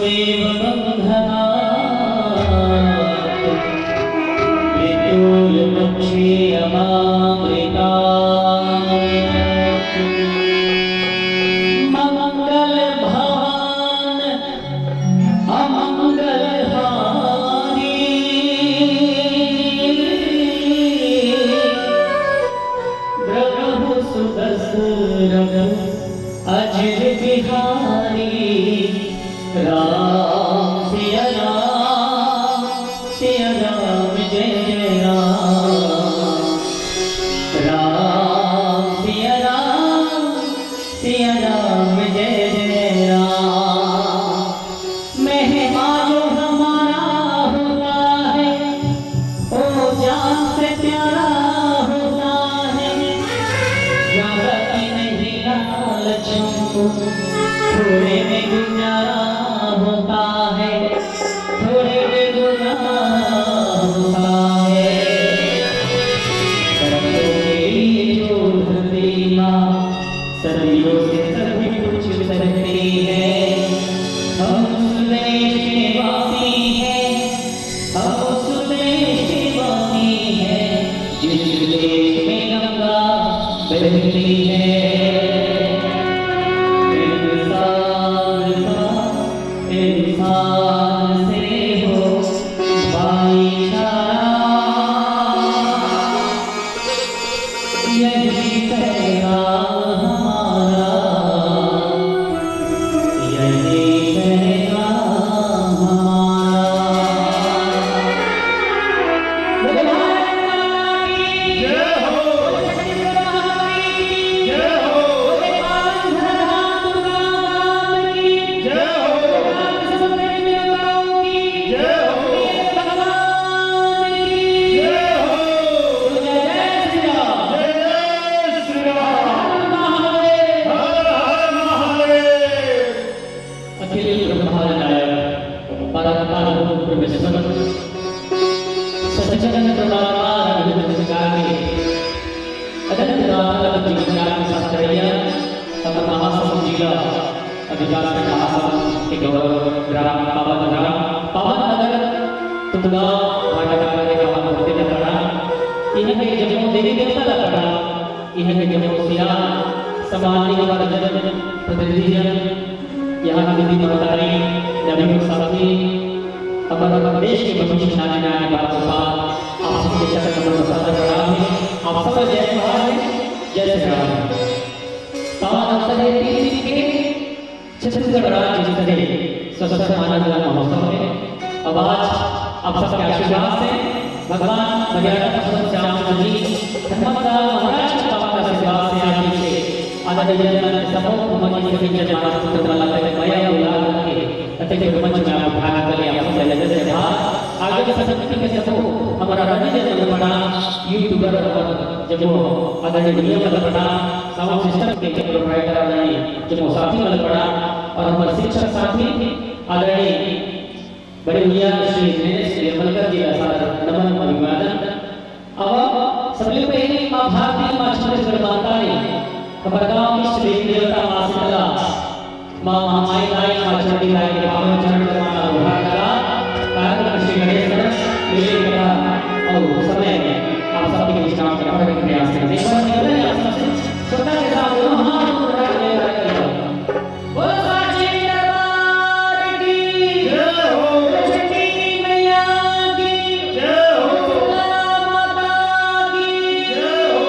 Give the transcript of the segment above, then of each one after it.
वसुदेव बंधना विदुर मुक्षे अमामृता मंगल भवन अमंगल हारी प्रभु सुदशरथ अजर बिहारी राम सिया राम जय जय राम राम सिया राम जय जय राम। मेहमान जो हमारा होता है ओ जान से प्यारा होता है, ज्यादा की नहीं लालचों को थोड़े में गुजारा होता है, थोड़े में गुजारा होता है। करतों के लिए जो धरती माँ सदियों से सभी कुछ करती है। हम उस देश के वासी हैं, हम उस देश के वासी हैं जिस देश में गंगा बहती है। इंसान से हो भाईचारा, यही पैगाम हमारा, यही पैगाम हमारा। जय हो जय हो यहाँ की महतारी नबी साथी हमारा देश के भविष्य नाने आने वालों का आप सबके चरण कमल सादर प्रणाम है। आप सब जय जवाहर जय श्री राम। पावन अवसर है 3 दिन के छत्तीसगढ़ राज्य स्तरीय स्वतंत्रता आंदोलन महोत्सव में। अब आज आप सबके आशीर्वाद से भगवान भगवान श्याम जी धर्मदास महाराज के पावन आशीर्वाद से आगे से आदरणीय समूह मंच के बीच हमारा स्वतंत्रता लड़ाई में आया उल्लास के अत्यंत मंच में आप भाग कर आप सब लगे से बाहर आगे के संस्कृति के सब हमारा राज्य जन बड़ा यूट्यूबर जब वो आदरणीय वाला बड़ा साउंड सिस्टम के प्रोवाइडर आदरणीय जब साथी वाला बड़ा और हमारे शिक्षक साथी आदरणीय बड़े भैया श्री दिनेश निर्मलकर जी का साथ नमन अभिवादन। अब सबले पहले मां भारती मां छत्तीसगढ़ माता ने हमारे गांव की श्री देवता मां शीतला मां महामाई दाई मां चंडी दाई के पावन चरण मां उद्धार करा कार्यक्रम श्री गणेश मेले करा और समय में आप सबके बीच काम करने का प्रयास करते हैं। और मैं आप सबसे छोटा सा काम हाथ उठा के रखिए। बोलो साची दरबार की जय हो, चंडी मैया की जय हो, माता की जय हो।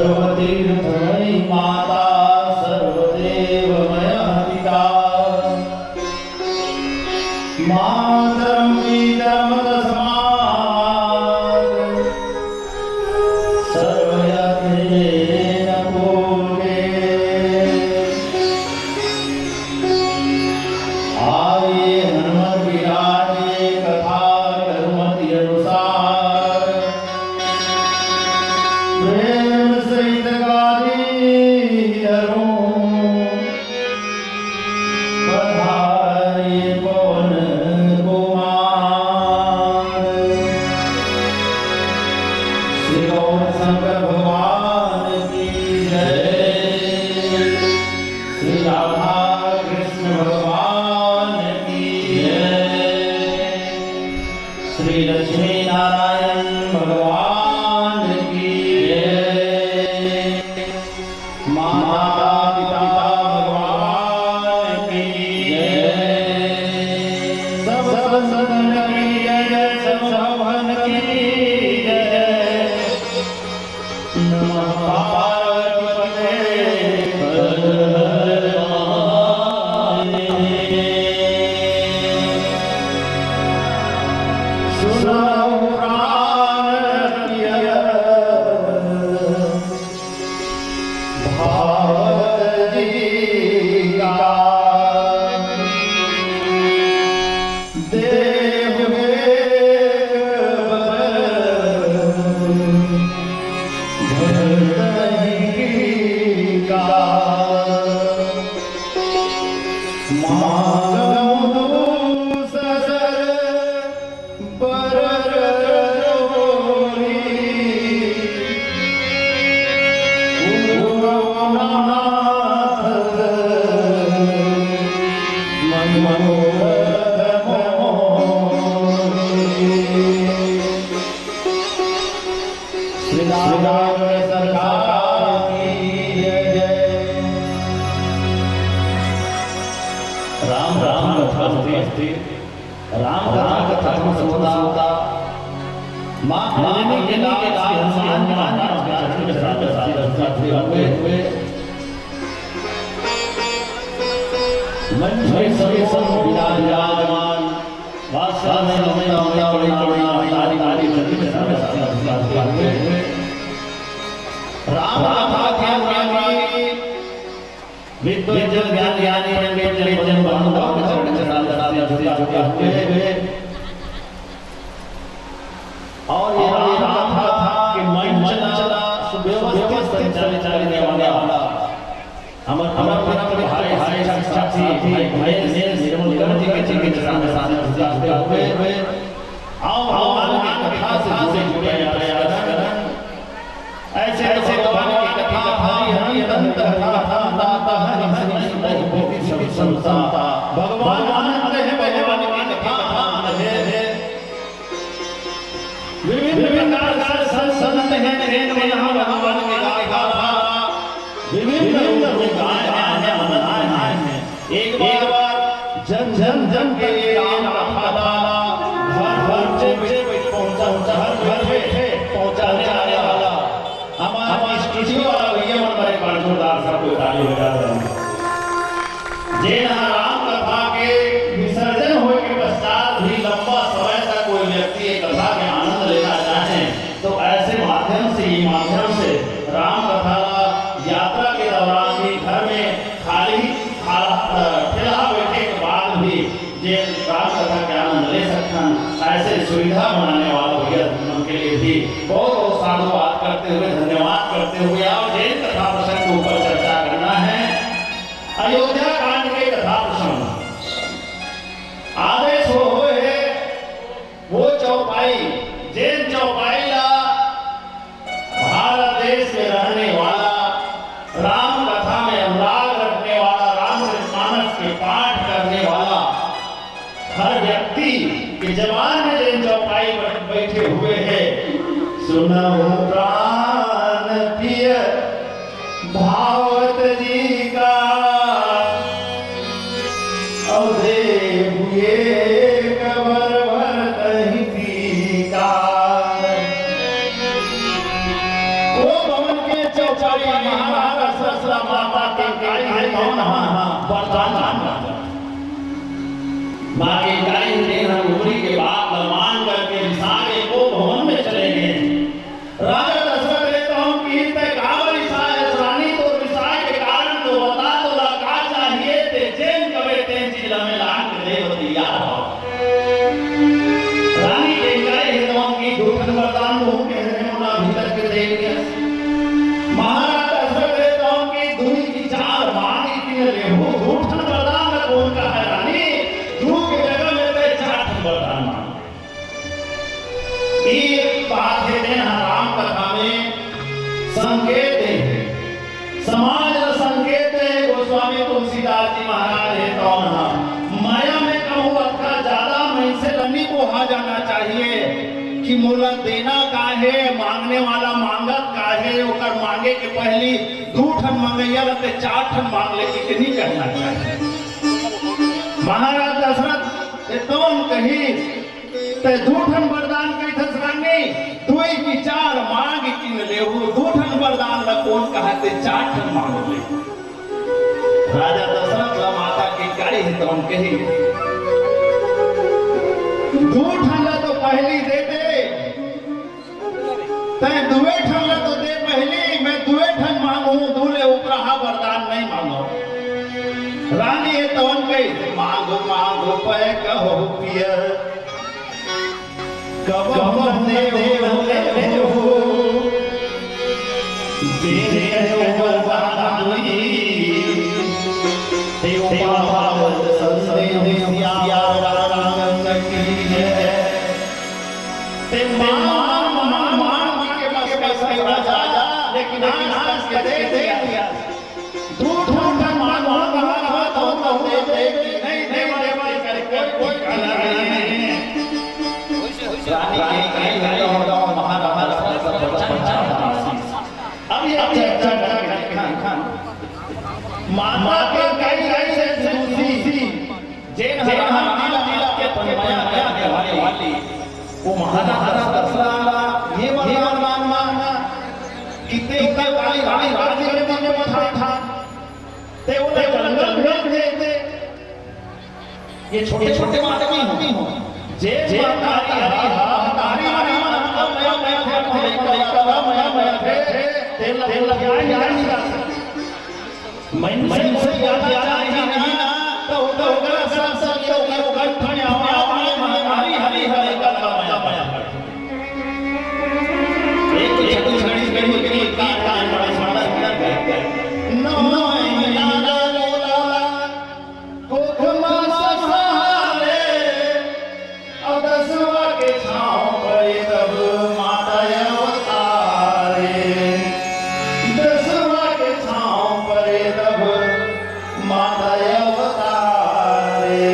सर्वतीर्थमयी माता सर्वदेवमय पिता मातरं पितरमतस्मात् सर्वयत्नेन पूर्वे आये हनुमत विराजे कथा कर्मति अनुसार प्रेम सहित गादी पधारे पवन कुमार श्री गौर शंकर भगवान की जय श्री राधा कृष्ण भगवान की जय श्री लक्ष्मी नारायण भगवान की जय माता पिता भगवान की जय सब सदन की जय सब भवन की जय नमः पार्वती हर हर महादेव सुनो प्राण प्रिय भागवत जी का देव भरतही का मागमु ससर बरर रोरी राम राम कथा राम कथा होता माँ के हुए मंच में सभी सब विराजमान राम विद्वजन ज्ञानी जन बंधुओं के चरण हुए और ये राम कथा के मंच चला सुव्यवस्थित संचालित वाला अमर हाय हाय साक्षी भाई ने निर्मल करती के चरण में साथ हुए आओ भगवान की कथा से जुड़े करण ऐसे ऐसे भगवान की कथा हरि हरि अनंत कथा हरि हरि सब संता भगवान आनंद है भगवान की कथा है विभिन्न प्रकार संत हैं में यहाँ भगवान के गाथा विभिन्न गाय हैं एक बार जन के राम कथा घर घर सुविधा बनाने वाला भैया उनके लिए भी बहुत बहुत साधुवाद करते हुए, धन्यवाद करते हुए और जैन कथा प्रसंग के ऊपर चर्चा करना है। अयोध्या कांड के कथा प्रसंग आदेश हुए वो चौपाई, जैन चौपाई ला भारत देश में रहने वाला, राम कथा में अनुराग रखने वाला, रामचरितमानस के पाठ करने वाला हर व्यक्ति के जवान में जैन चौपाई पर बैठे हुए हैं। सुनहु प्राण प्रिय भावत जी का अवधे हुए कबर भरतहि पीका। वो भवन के चौपाई महाराज ससुरा माता के काई है कौन वरदान माँ के काई ने हम उमरी के बाद मान करके विसागे को भवन में चले गए। राजा दशरथ ने तो हम कीर्त कावर ईसाय रानी तो विसाय के कारण तो बता तो लगा चाहिए ते जैन कवे ते जिला में लाख देवती यार रानी के गए हैं तो हम की दूठन वरदान हो के हैं मुना भीतर के देविया महाराज दशरथ ने तो हम की दुई की चार मांगी की ले हो दूठन वरदान का कौन का है रानी दू के जगह में ते चार वरदान मांग एक बात है राम कथा में संकेत है, समाज का संकेत है। गोस्वामी तुलसीदास जी महाराज है कौन माया में कहूँ अक्का ज्यादा मैं से लनी को हा जाना चाहिए कि मोला देना का है, मांगने वाला मांगत का है, ओकर मांगे के पहली दू ठन मांगैया लगते चार ठन मांग ले कितनी कहना चाहिए। महाराज दशरथ एकदम कही ते दूठन वरदान कही थसरानी दुई की चार मांग किन लेहु दूठन वरदान ल कौन कहते चार ठन मांग ले। राजा दशरथ ला माता की गाड़ी है तो हम कही दूठन ल तो पहली दे दे ते दुए ठन ल तो दे पहली, मैं दुए ठन मांगू दूले उपरहा वरदान नहीं मांगो। रानी है तो हम कही मांगो मांगो पे कहो पिया कब देव देव देव वरदान दुई देव पावन संदेव सिया राम की है ते मान के पास पैसा राजा लेकिन आज के दे दिया दू ठन मानो कहा तो दे नहीं दे करके कोई कहना नहीं। रानी के कई हो महाराज अब ये चर्चा माता के कई से दूसरी जैन हम दिला के माया के वाली वो महाराज दशरथ ये वरदान मांगना कितने वाली राज्य में मन था ते उन्हें जंगल भेज दे ये छोटे छोटे आदमी हो जे तारी तारी मैं तेल मन से याद नहीं ना तो ओकरा सब यो कंठण्या हरी हरी हरी का माया एक छोटी छड़ी कहीं कहीं का बड़ा बड़ा नो यादा लोला कोखमा सहारे अब दसवा के छांव पर तब माता अवतारे दसवा के छांव पर तब माता अवतारे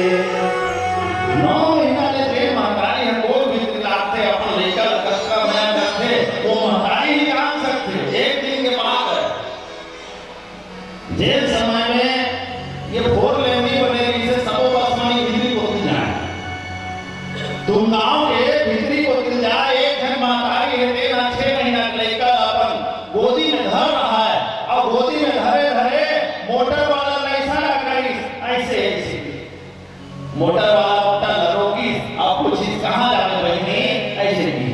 नौ महीना ले महतारी है वो भी दिलाते अपन लेकर कसका में करते वो महतारी ही जान सकते एक दिन के बाद जेल समय में ये फोर लेनी बनेगी से सबो बसमानी बिजली को मिल जाए तुम गांव के बिजली को मिल जाए एक जन महतारी है तेरा 6 महीना लेकर अपन गोदी में धर रहा है और गोदी में धरे धरे मोटर वाला ऐसा ना करी ऐसे ऐसे मोटर वाला मोटर लरोगी अब कुछ कहां जाने बहनी ऐसे भी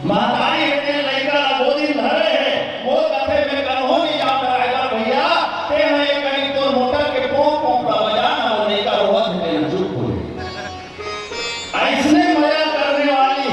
महतारी है लेकर गोदी में धरे है वो कथे में कहो नहीं जाता रहेगा भैया ते है कहीं तो मोटर के पोंप पोंप बजाना और लेकर वध देना चुप हो ऐसने मजा करने वाली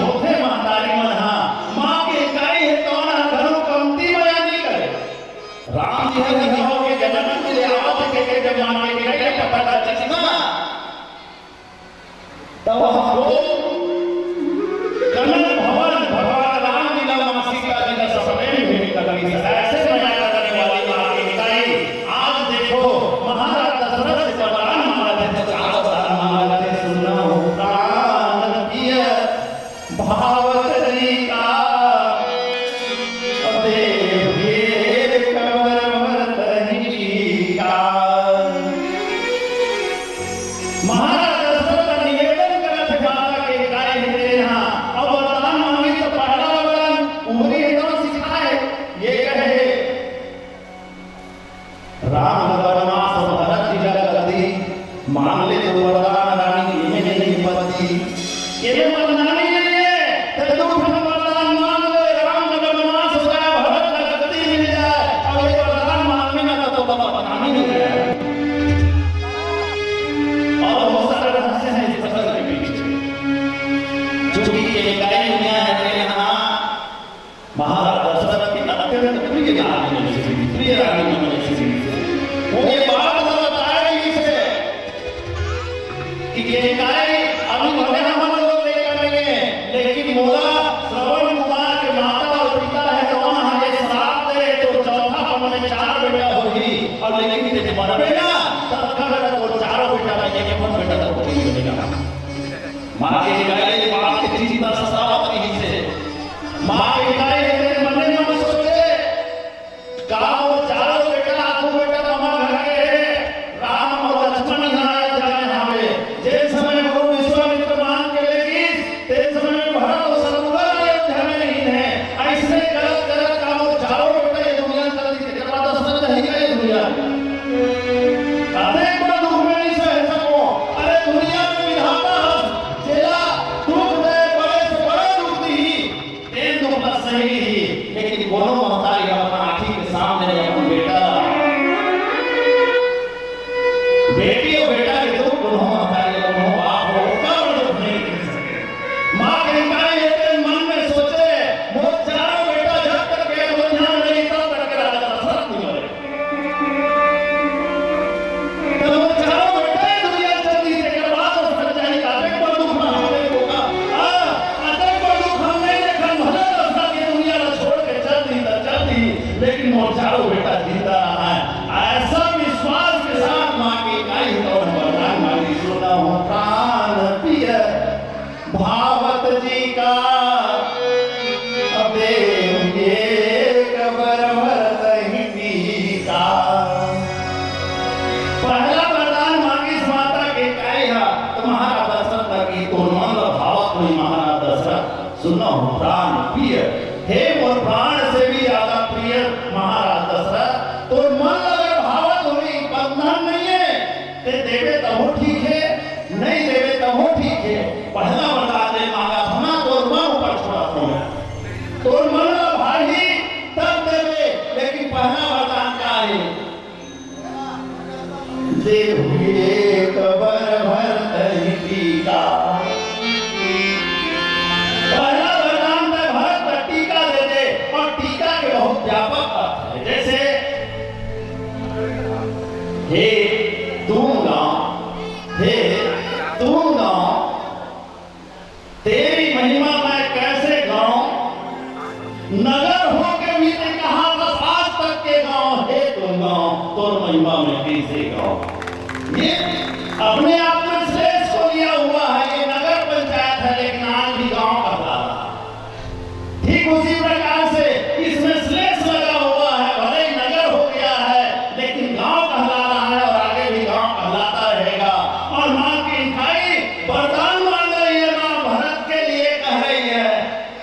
भावत जी का देव ये कवर रही का। महाराज दशरथ का निवेदन करत माता के गाय देना अब वरदान मांगी तो पहला वरदान उमरी एकदम सिखाए ये कहे राम वनवास भरत की जगति मान ले तो वरदान रानी ये नहीं पति ये वरदान नहीं है तो दुख वरदान मान ले राम वनवास हो जाए भरत का जगति मिल जाए अब ये वरदान मांगने में तो पता नहीं है। और बहुत सारे रहस्य हैं इस फसल के पीछे चूंकि ये गाय दुनिया है यहाँ महाराज दशरथ की अत्यंत प्रिय रानी थी वो ये बात बताएगी इसे कि ये गाय अभी भले हम लोग लेकर आएंगे लेकिन मोला श्रवण कुमार के माता और पिता है तो वहाँ ये श्राप दे तो चौथा हमने 4 बेटा होगी और लेकिन तेरे मरबे ना तब तक वो चारों बेटा एक एक बेटा तक होगी मिलेगा। माँ के गाय ये बात की चिंता सतावत नहीं से माँ के गाय मेरे मन में सोचे गाँव चारों बेटा दो बेटा तो हमारे घर के राम और लक्ष्मण यहाँ जाए हमें जे समय वो विश्वामित्र मान के लेगी ते समय भरत और शत्रुघ्न अयोध्या में नहीं है ऐसे करत करत गाँव चारों बेटा ये दुनिया चलती थी जब दशरथ नहीं गए दुनिया अरे बड़ा दुख में नहीं सह सको अरे दुनिया में विधाता जेला दुख दे बड़े से बड़ा दुख दी तेन दुख का सही ही लेकिन दोनों महतारी अपना आँखी के सामने अपन बेटा बेटी और बेटा के दुख दोनों महतारी दोनों बाप हो का दुख नहीं कर सके। माँ के गाय अपने मन में सोचे वो चारों बेटा जब तक के दुनिया में नहीं तब तक के राजा दशरथ नहीं मरे तो वो चारों बेटा दुनिया चलती है के बाद दशरथ जाने का अटक पर दुख ना हमने होगा अटक पर दुख हमने देखा भले दशरथ की दुनिया को छोड़ के चलती लेकिन वो चारों बेटा जिंदा है ऐसा विश्वास के साथ माँ की गाय और वरदान मांगी सुना हूँ प्राण प्रिय भावत जी का देव ये कबर रही का। पहला वरदान मांगी माता के गाय तो महाराज दशरथ की तो मन भावत हुई महाराज दशरथ सुनो प्राण प्रिय हे मोर प्राण से भी ज्यादा प्रिय महाराज दशरथ तो मन अगर भावत हुई बंधन नहीं है ते देवे तब ठीक है नहीं देवे तब ठीक है। पहला वरदान ने मांगा था तो मन ऊपर छोड़ा था तो मन भाई तब देवे लेकिन पहला वरदान क्या है देव ये कबर भरत का। पहला वरदान में भरत टीका दे दे और टीका के बहुत व्यापक अर्थ है जैसे हे दूंगा तेरी महिमा मैं कैसे गाऊं नगर हो के भी ने कहा बस आज तक के गांव हे दूंगा तो महिमा में कैसे गाऊं। ये अपने आप में श्रेष्ठ को लिया हुआ है ये नगर पंचायत है लेकिन आज भी गांव कहला रहा ठीक उसी प्रकार से इसमें श्लेष लगा हुआ है भले ही नगर हो गया है लेकिन गांव कहला रहा है और आगे भी गांव कहलाता रहेगा। और माँ की खाई वरदान मांग रही है माँ भरत के लिए कह रही है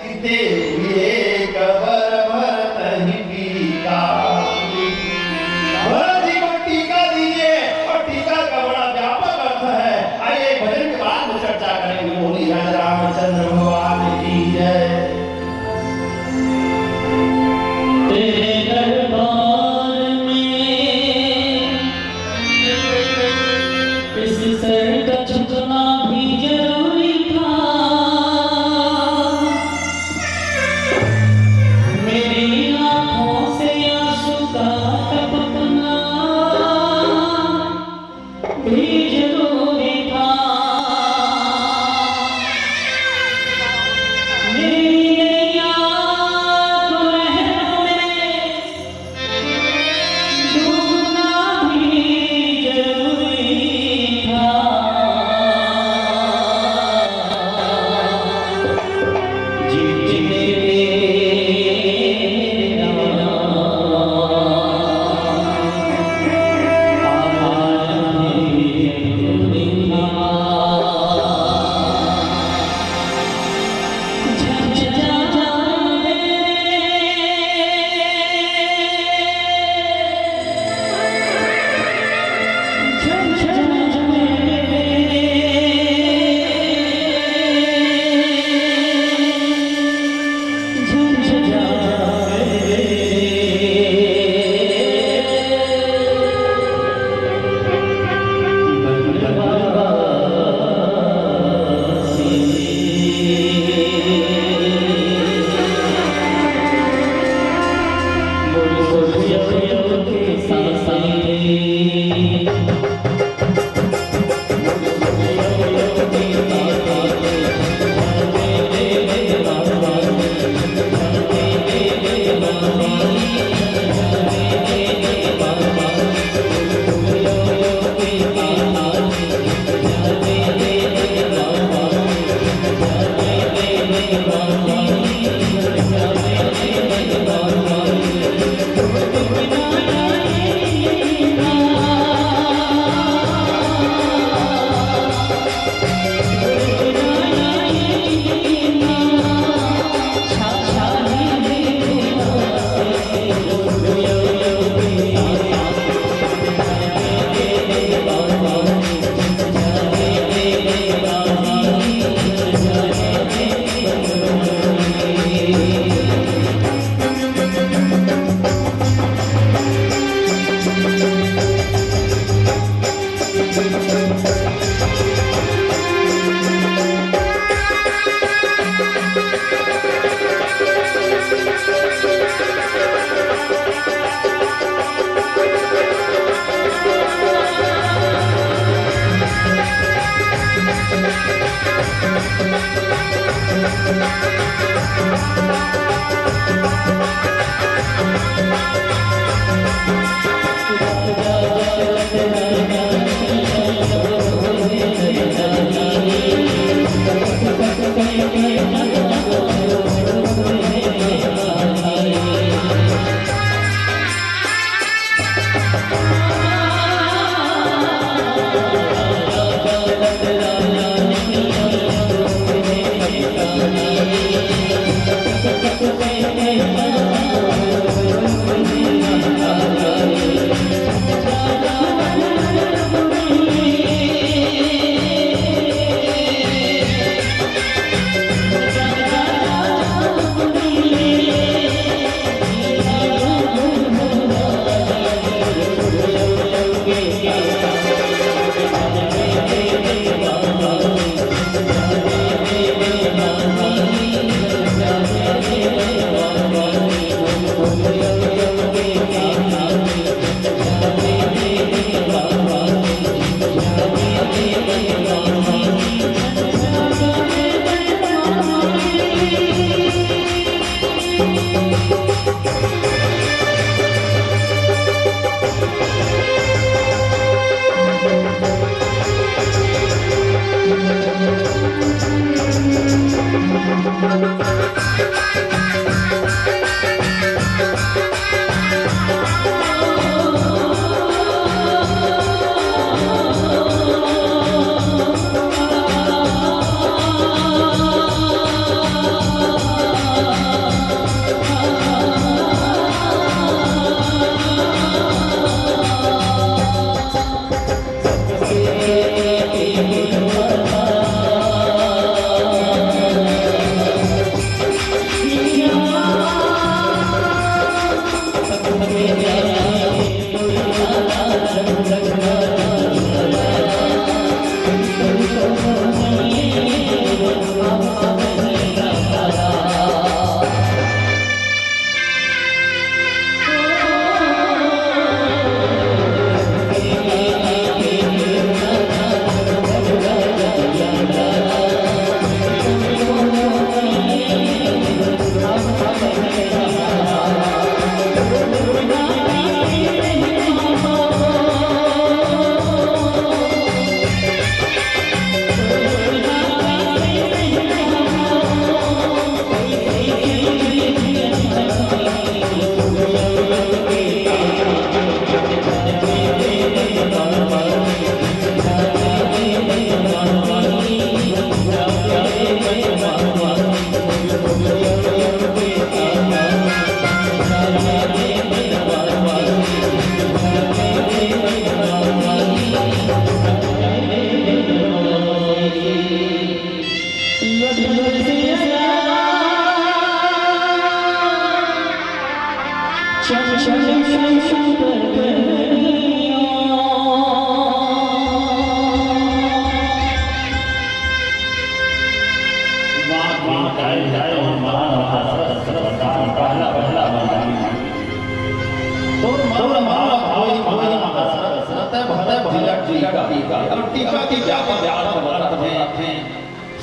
कि देव ये कबर भरत ही का। भरत जी को टीका दीजिए और टीका का बड़ा व्यापक अर्थ है। आइए भजन के बाद में चर्चा करेंगे। बोली रामचंद्र भगवान की जय। तेरे दरबार में इस सर का झुकना भी जरूरी था। मेरी आंखों से आंसू का टपकना भी जरूरी था। मेरी नैया को लहरों में डूबना भी जरूरी था।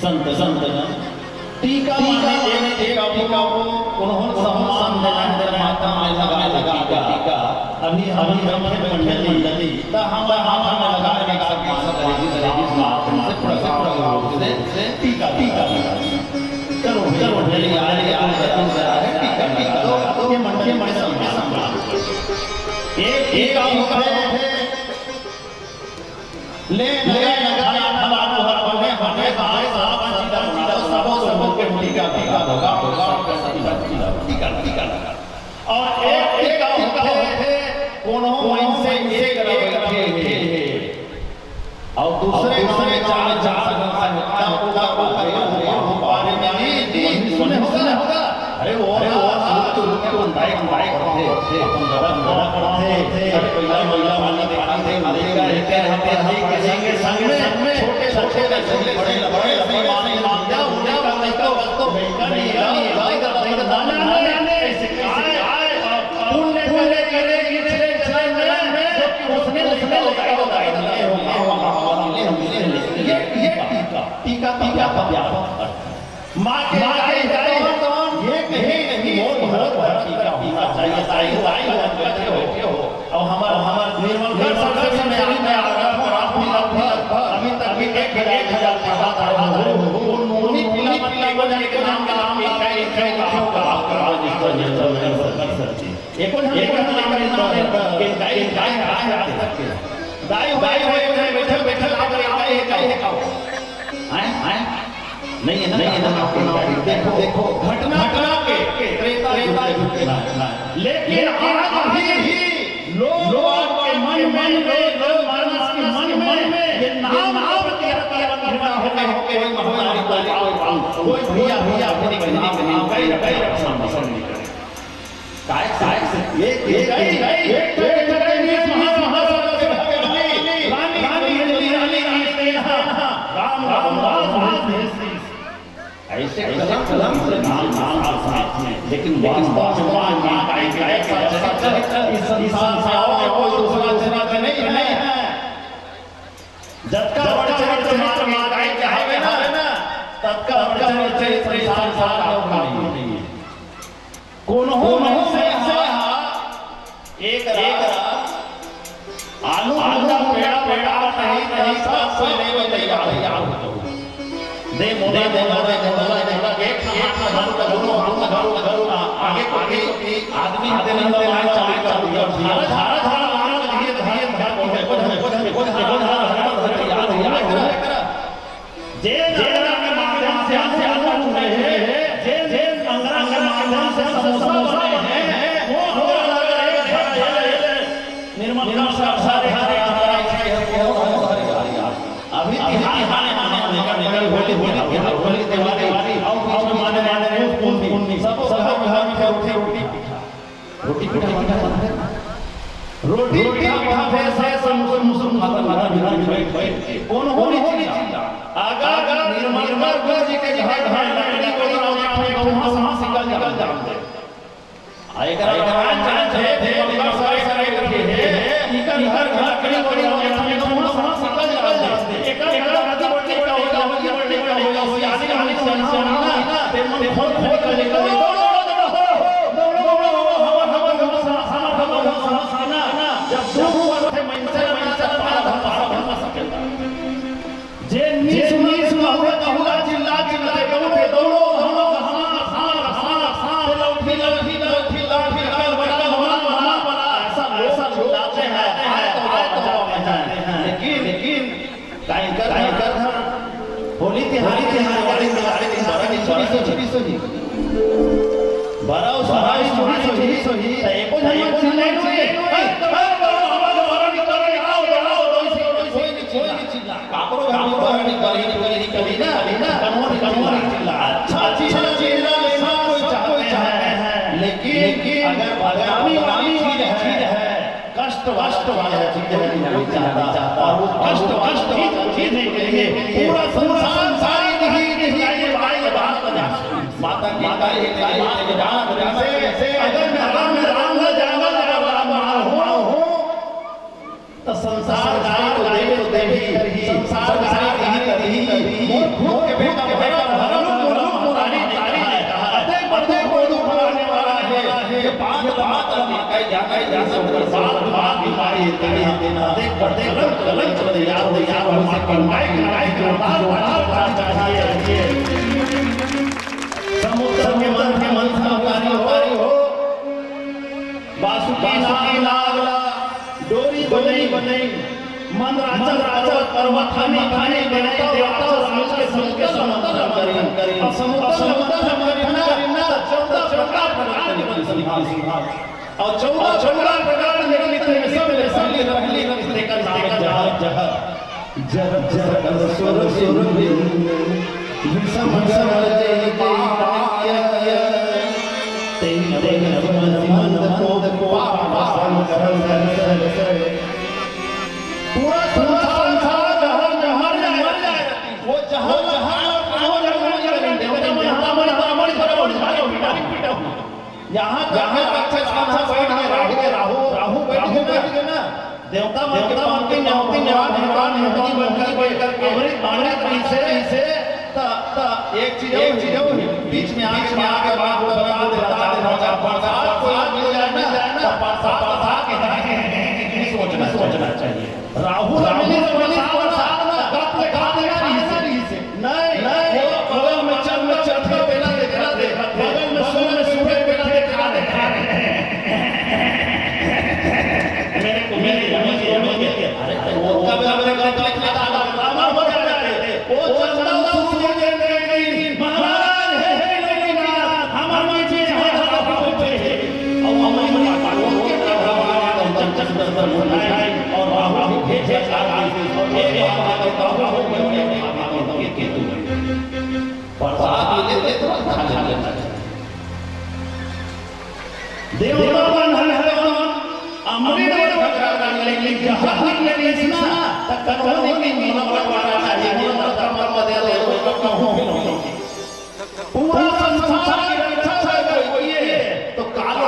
संत संत टीका माने टीका को उन्होंने सम्मान देना माता में लगा टीका अभी हम मंडली ता हम लगा के सम्मान करेगी से टीका टीका चलो ले लगाया हमारा हमें हमें बाय साहब सीधा सबों के टीका होगा टीका और एक होते कोनो इनसे एक रखे और दूसरे चार बारे में सुने होगा अरे वो बाइक करते महिला वाली संग में छोटे बड़े टीका का व्यापक माँ के ये नहीं बहुत टीका होना चाहिए ताई बैठे हो और हमारा निर्मल कर सबसे में अभी तक भी 1000 नूनी पीला को जाने के नाम का नाम नहीं देखो घटना के त्रेता लेकिन आज भी लोग के मन में ये नाम कोई भैया अपनी ऐसे कलम से नाम साथ में लेकिन वास्तव में इस संसार में कोई दूसरा चरित्र नहीं है जब का चरित्र मार है ना तब का चरित्र संसार का नहीं है कोनो से एक आलू पेड़ा नहीं सब लेवे तैयार दे मोदा एक दोनों आगे आदमी रोटी कौन होनी चाहिए अगर निर्मल जी के लकड़ी को निकल जाते आएगा होली तिहारी बड़ा सहाय सोही एको लेकिन अगर बदनामी वाली चीज है कष्ट वाला चीज है और वो कष्ट चीज के लिए पूरा संसार सारी नहीं बात माता की जान से अगर मैं राम न जाना हूँ तो संसार तो देवी संसार के बेटा समुद्र के मंथन हो बासुकी नागला डोरी मंदराचल पर्वत खाने खाने देवता के समुद्र करी समुद्र करना 14 प्रकार के सिंहासन और 14 प्रकार के सब रहली लेकर जब सुर विषम जय पूरा संसार जहां मर जाए वो जहां यहाँ राहु बैठ गए ना देवता मन के भगवान से एक चीज बीच में आके बात बता दे सोचना चाहिए राहु पूरा संसार तो काला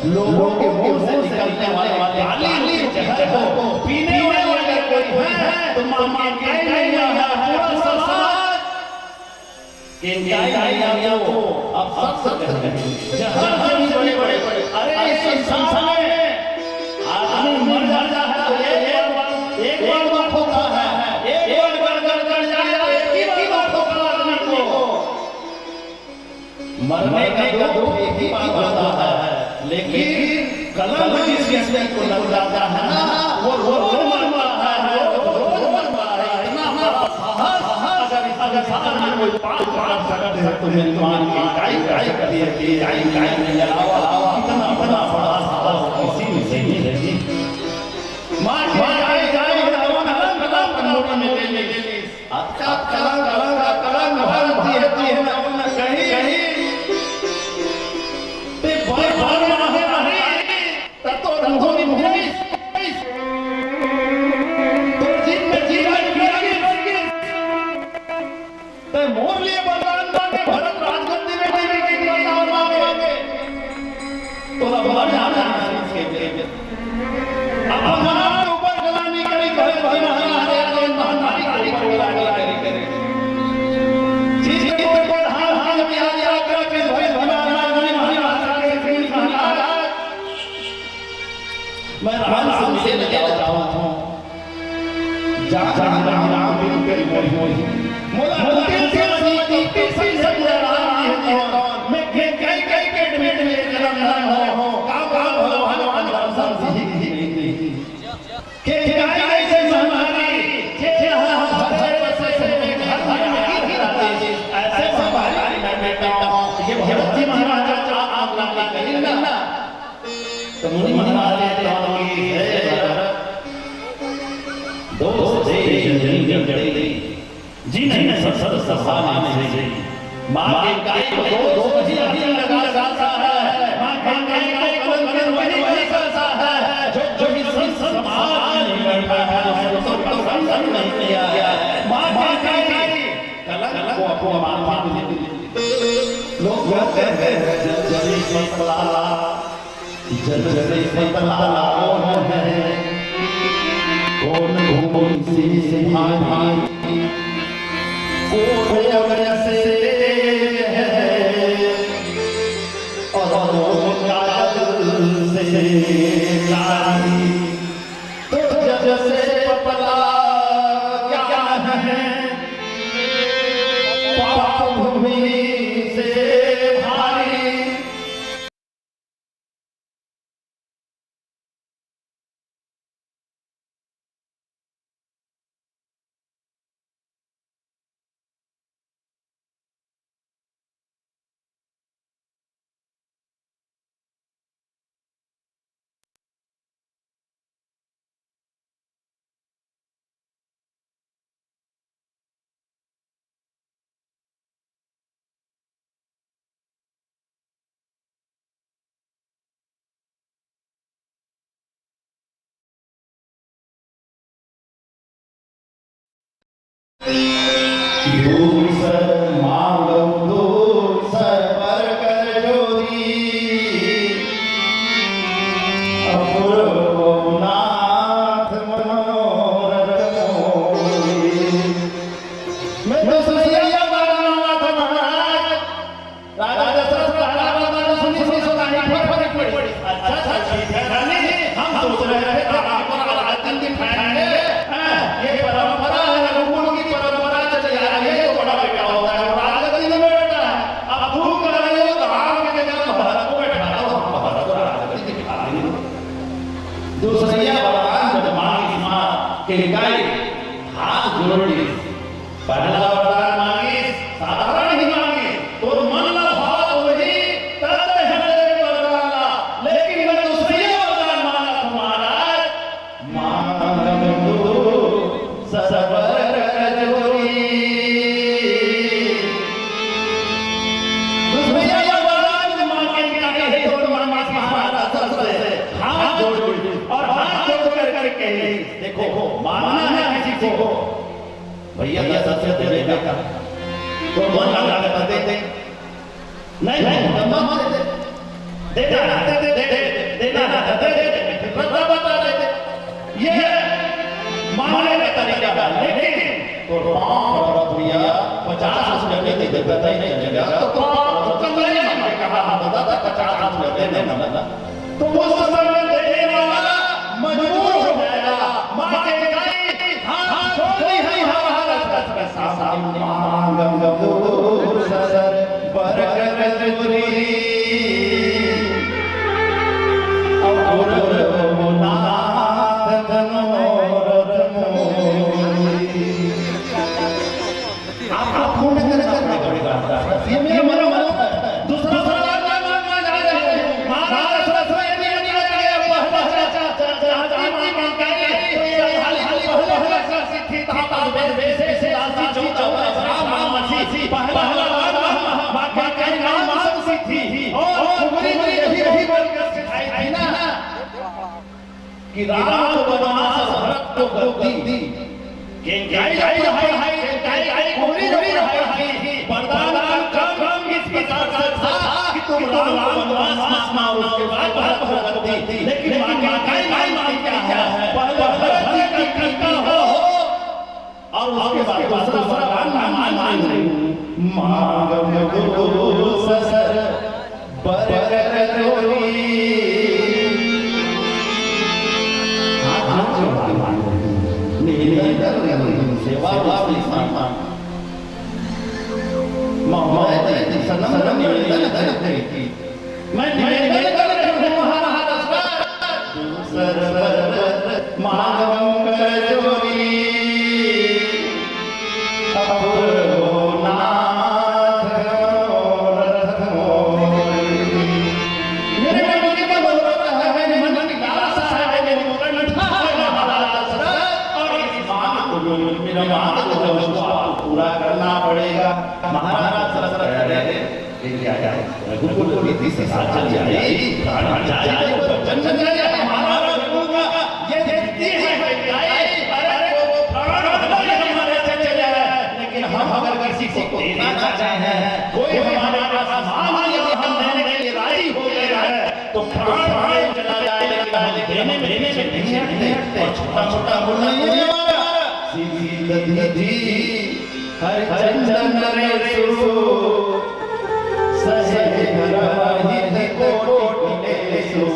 लोगों के मुंह से निकलने वाले गाली को पीने वाले अगर कोई है तो मामा के पूरा संसार के को अब सब जहां बड़े अरे इस संसार में आदमी मर जाता है तो एक बार होता है एक बार कर जाए एक ही बार होता है आदमी को मरने का दुख एक ही बार होता है लेकिन कलम जिस चीज को लग जाता है ना वो मरता है अगर साहब में कोई पाँच सकते हैं तो मेरी मान की काई कर दिए काई में जलावा कितना बड़ा इसी में से नहीं है मां काई कलम में ले अच्छा कलम होती है ना कहीं जी नहीं मां के गाय को दो बजे अभी लगाता है मां के गाय को वही करता है जो समाज नहीं बैठा है तो नहीं किया मां के गाय कलंक को अपने माथा में लोग कहते हैं जल्दी से पलाला कौन है कौन सी भाई कोयल से और काजल से कारी तो जैसे पपला क्या है पाप भूमि से भारी दूर सर मांगो दूर सर पर कर जोरी अपूर्व नाथ मनोरथ मोरी मैं सुनिया नाथ महाराज राजा दशरथ राजा सुनी सुनाई फर्क पड़ी अच्छा ठीक है रानी हम सोच रहे थे आपको राजन की फैन ये परंपरा है रघुकुल की परंपरा चली आ रही है तो बड़ा बेटा होता है राजगद्दी में बैठा है अब भूख कर रहे हो तो राम के जगह भरत को बैठा दो भरत को राजगद्दी दिखा दी दूसरिया वरदान जब मांगी मां के गाय हाथ जोड़ ली पहला वरदान मांगी साधारण ही मांगी तो मन ला भाव वही तरत हृदय वरदाना लेकिन मैं दूसरिया वरदान मांगा तुम्हारा मांग सबर जोरी दूसरिया वरदान मांगे क्या कहे तो महाराज से हाथ जोड़ और हाथ जोड़ कर कहे देखो मानना है किसी को भैया ये सत्य दे देगा तो मन लगा दे दे नहीं मत दे देना दे दे बता दे ये मानने का तरीका लेकिन तो पांच भैया 50 रुपए दे दे पता ही नहीं चलेगा तो कंगले में कहा बता 50 रुपए दे देना तो वो समय में देने वाला मजबूर हो जाएगा मां के गाय हाथ छोड़ी है महाराज का सामने मांगम दूर सर पर कर जोरी और नाथ मनोरथ मोरी आपको पूर्ण करना पड़ेगा ये मेरा मन दूसरा वरदान मांगना जा रहे हैं महाराज सरस्वती ने दिया पहला चाची मांगा पहला सिद्धि था वैसे से राशि चौथा राम मसी पहला मां का नाम सिद्धि और कुमारी ने यही बोलकर सिखाई थी ना कि राम वनवास भरत को गद्दी के गाय कुमारी रही वरदान कम इस प्रकार का था कि तुम राम वनवास मां उसके बाद भरत को गद्दी लेकिन मां का गाय क्या है पहले भरत की कृपा हो और उसके बाद दूसरा वरदान मान रही मांगम दूर सर पर कर जोरी हाथ जोड़ मांगो सेवा वाली मान मोहम्मद सनम निवेदन करती मैं निवेदन कर रहा हूं महाराज दूसर मांगम कर जोरी अपूर्व नाथ मनोरथ मोरी मेरे मन की मनोरथ है मेरे मन की लालसा है मेरे मन में ठा है महाराज और इस मांग को मेरा मांग को पूरा करना पड़ेगा महाराज सरस्वती कह रहे क्या है रघुकुल को नीति से साथ चल जाए प्राण जाए बचन जाए हमारा रघुकुल का ये नीति है गाय अरे वो प्राण हमारे चले जाए लेकिन हम अगर किसी को देना चाहते हैं कोई हमारे पास सामान यदि हम देने के लिए राजी हो गया है तो प्राण चला जाए लेकिन देने में नहीं हटते और छोटा छोटा बोलना ये हमारा सीधी दीदी हरिचंदन नरेशु सहे हित कोटिनेषु।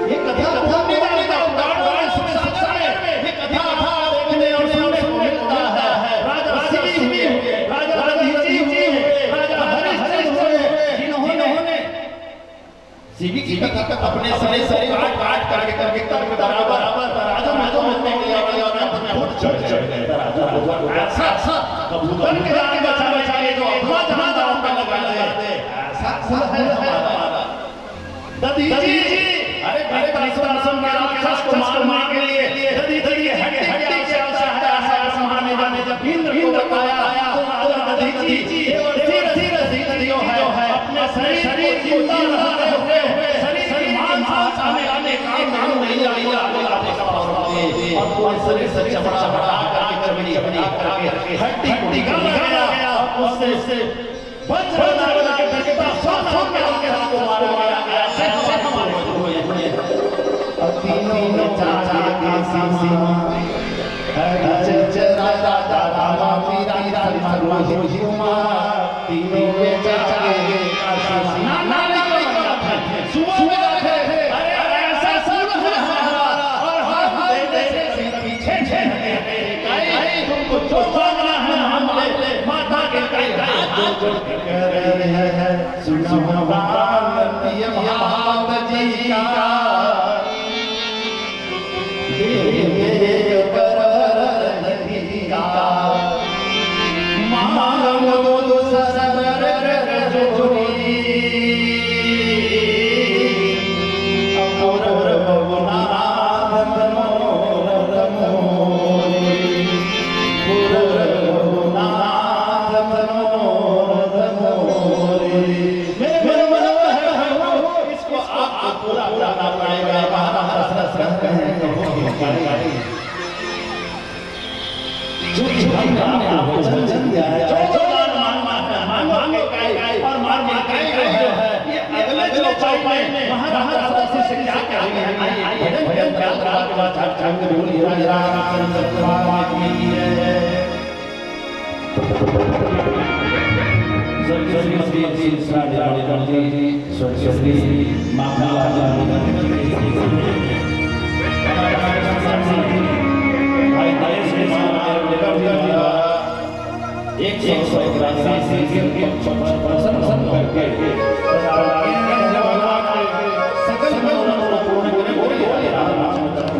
ये कथा बोलने वाले का उदाहरण सुनने में ये कथा देखने और सुनने को मिलता है। राजा शिव हुए, राजा दधीचि हुए, राजा हरिश्चंद्र हुए, जिन्होंने शिव की कथा अपने शरीर काट करके बराबर राजा बनने के लिए अपने होठ चढ़ गए। राजा ऐसा कबूतर के जान बचा के जो अपना जहां पे लगा दे ऐसा है हमारा दधीचि। अरे दर्शन के राक्षस को मारने के लिए दधीचि हड्डी के आवश्यकता है। समाने जाने जब इंद्र को बताया तो राजा दधीचि दधियो है अपने शरीर को जिंदा रखते हुए शरीर मांस आने का काम नहीं आया और पूरे शरीर से चमड़ा करके हड्डी निकाल गया। उससे वज्र बना के सोना के को मारा गया। ऐसे हमारे हुए तीनों चाचा के सीमा राजा रामा मीरा हिमा तीनों के चाचा के ना सुबह थे। अरे ऐसा सुन हमारा और हम दे पीछे तुमको जो मांगना है हम ले। माता के कई जोड़ के कह रहे हैं सुनो महाराज जी का देव कर अधिका मांगो तो सबर जोड़ी और भवनाथ मनोरमोरी भवनाथ मनोरमोरी। मेरे मन है वो इसको आपको पूरा करना पड़ेगा। जो हमने आपको वचन दिया है जो मांगे और मांगे जो है ये अगले चौपाई में महाराजा से क्या करेंगे। भजन रात के बाद चंग बोल रामचंद्र बाबा की है। सरस्वती साढ़े सरस्वती माता भाई देश के एक प्रसन्न करके सकल मनोरथ पूर्ण करे बोले रामचंद्र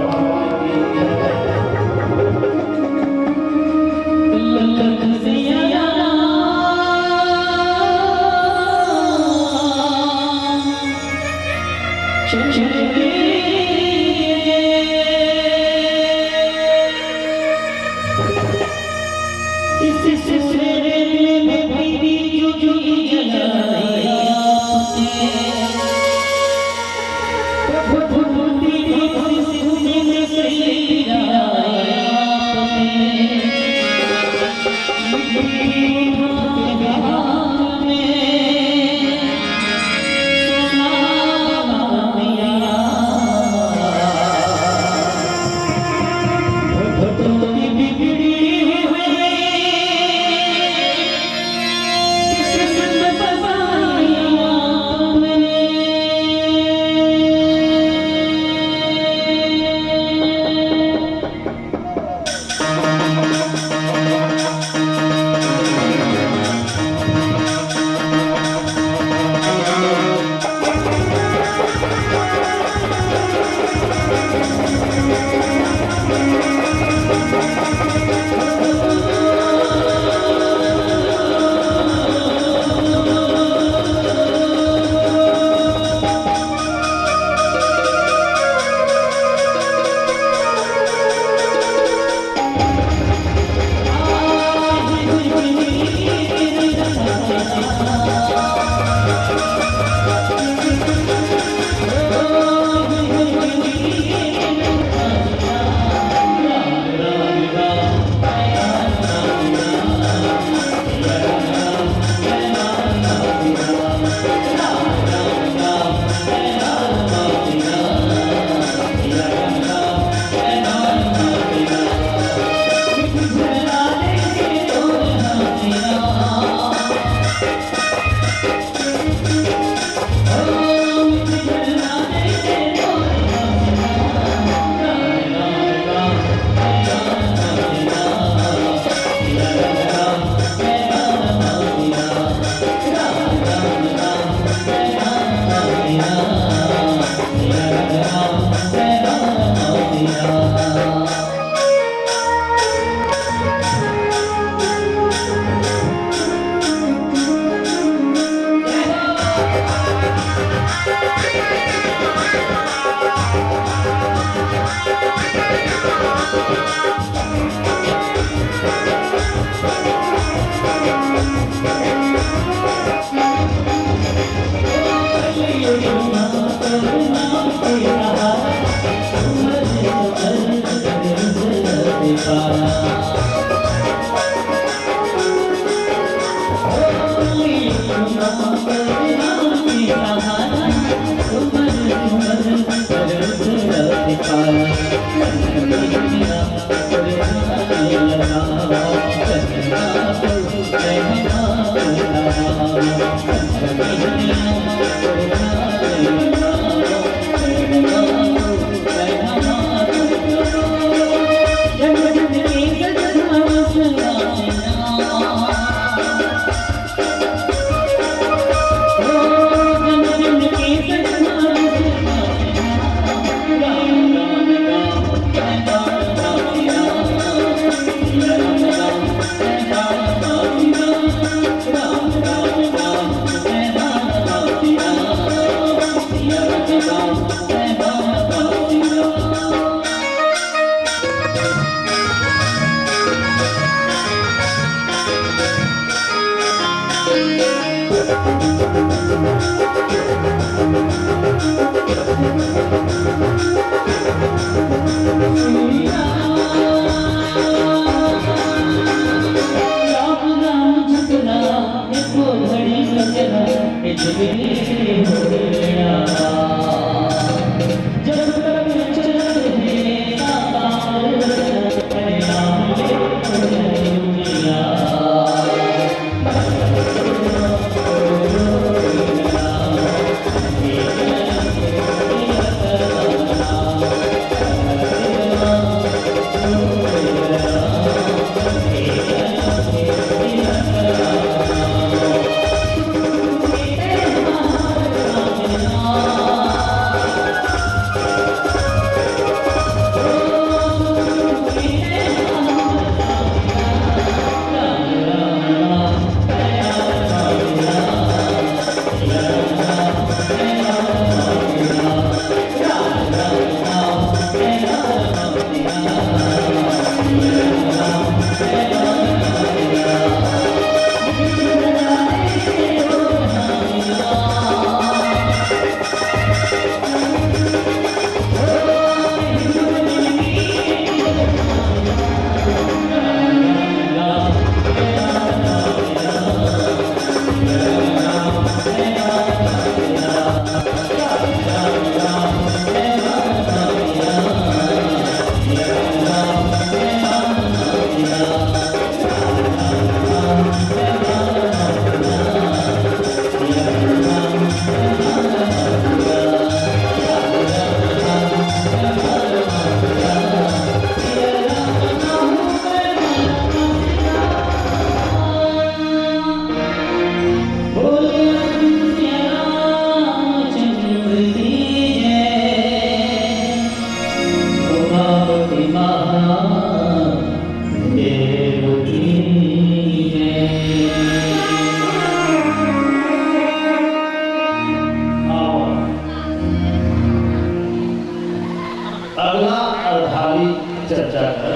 अगला अर्धाली चर्चा कर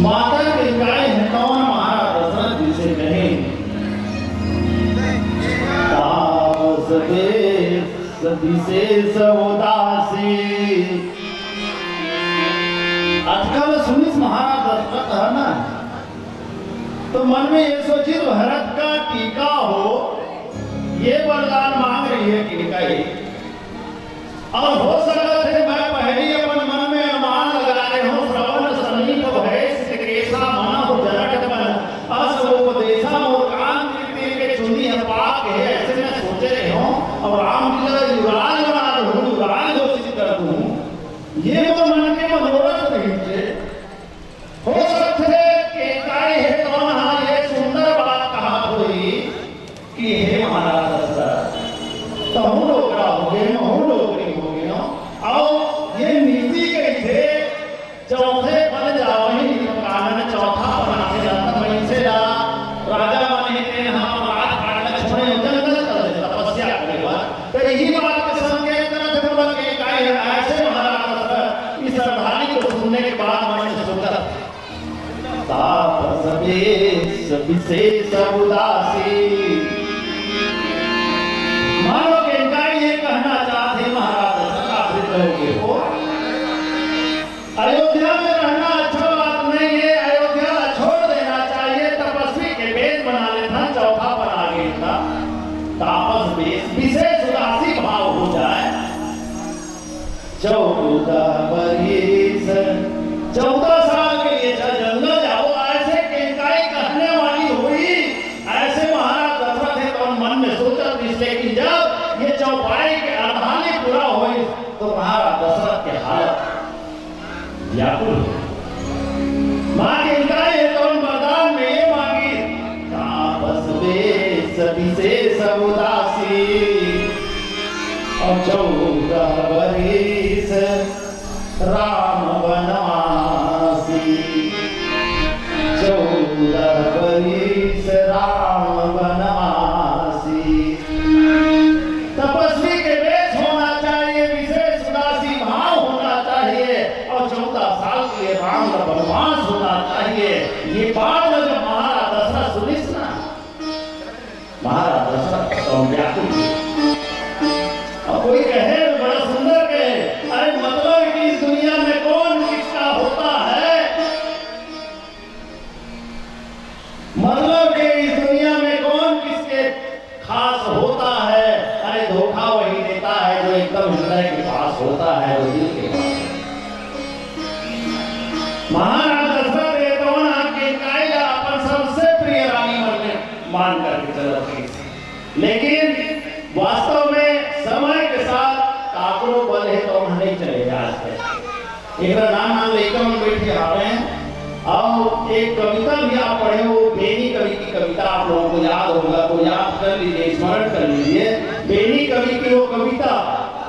माता के गाय हितौन महाराज दशरथ जी से कहे तापस देश विशेष उदासी। आजकल सुनिस महाराज दशरथ है ना, तो मन में ये सोचिए भरत का टीका हो, ये वरदान मांग रही है किनकाई। और हो सकता है मैं पहले अपन मन में अनुमान लगा रहे हूँ श्रवण समीप है केसा मना हो जनक मन असोपदेशा और कान तीर के चुनी है पाक है, ऐसे मैं सोचे रहे हूँ। और राम जी का युवराज बना दूँ, युवराज घोषित कर दूँ, ये वो मन के मनोरथ नहीं थे। हो सकते कि काय है तो हाँ ये सुंदर बात कहा हुई कि हे महाराज दशरथ तो हम लोग हो गए, हम लोग और ये नीति के थे चौथे पद जाओ ही कानन चौथा बनाते जाता वहीं से जा राजा बने थे हम रात काटने छोड़े जंगल कर दे तपस्या करेगा। तो यही बात के संकेत करते थे बन के काय ऐसे महाराज इस अर्धाली को सुनने के बाद मन से सुंदर तापस वेश विशेष उदासी। मानो के काय ये कहना चाहते महाराज हो अयोध्या में रहना अच्छा बात नहीं है, अयोध्या छोड़ देना चाहिए, तपस्वी के वेश बना लेना, चौथा बना लेना, तापस वेश विशेष उदासी भाव हो जाए। 14 साल के लिए जंगल जाओ, ऐसे केकाई कहने वाली हुई, ऐसे महाराज दशरथ है तो मन में सोचत लेकिन जब ये चौपाई के अर्धाली पूरा हुई तो महाराज दशरथ के हालत व्याकुल। मां के गाय तो वरदान में ये मांगी तापस वेश विशेष उदासी। और 14 बरिस राम वनवासी, 14 बरिस राम वनवासी। तपस्वी के वेश होना चाहिए, विशेष उदासी भाव होना चाहिए और 14 साल के लिए राम का वनवास होना चाहिए। ये बात जब महाराज दशरथ सुनिस ना, महाराज दशरथ तो व्याकुल कोई कहे बड़ा सुंदर कहे, अरे मतलब कि इस दुनिया में कौन किसका होता है, मतलब कि इस दुनिया में कौन किसके खास होता है। अरे धोखा वही देता है जो एकदम हृदय के पास होता है, जो दिल के पास है। महाराज दशरथ के कायदा अपन सबसे प्रिय रानी मान करके चलते, लेकिन वास्तव में समय के साथ काकड़ो बल है तो हम नहीं चले आज तक। एक नाम लेकर बैठे आ रहे हैं और एक कविता भी आप पढ़े, वो बेनी कवि की कविता आप लोगों को याद होगा तो याद कर लीजिए, स्मरण कर लीजिए। बेनी कवि की वो कविता,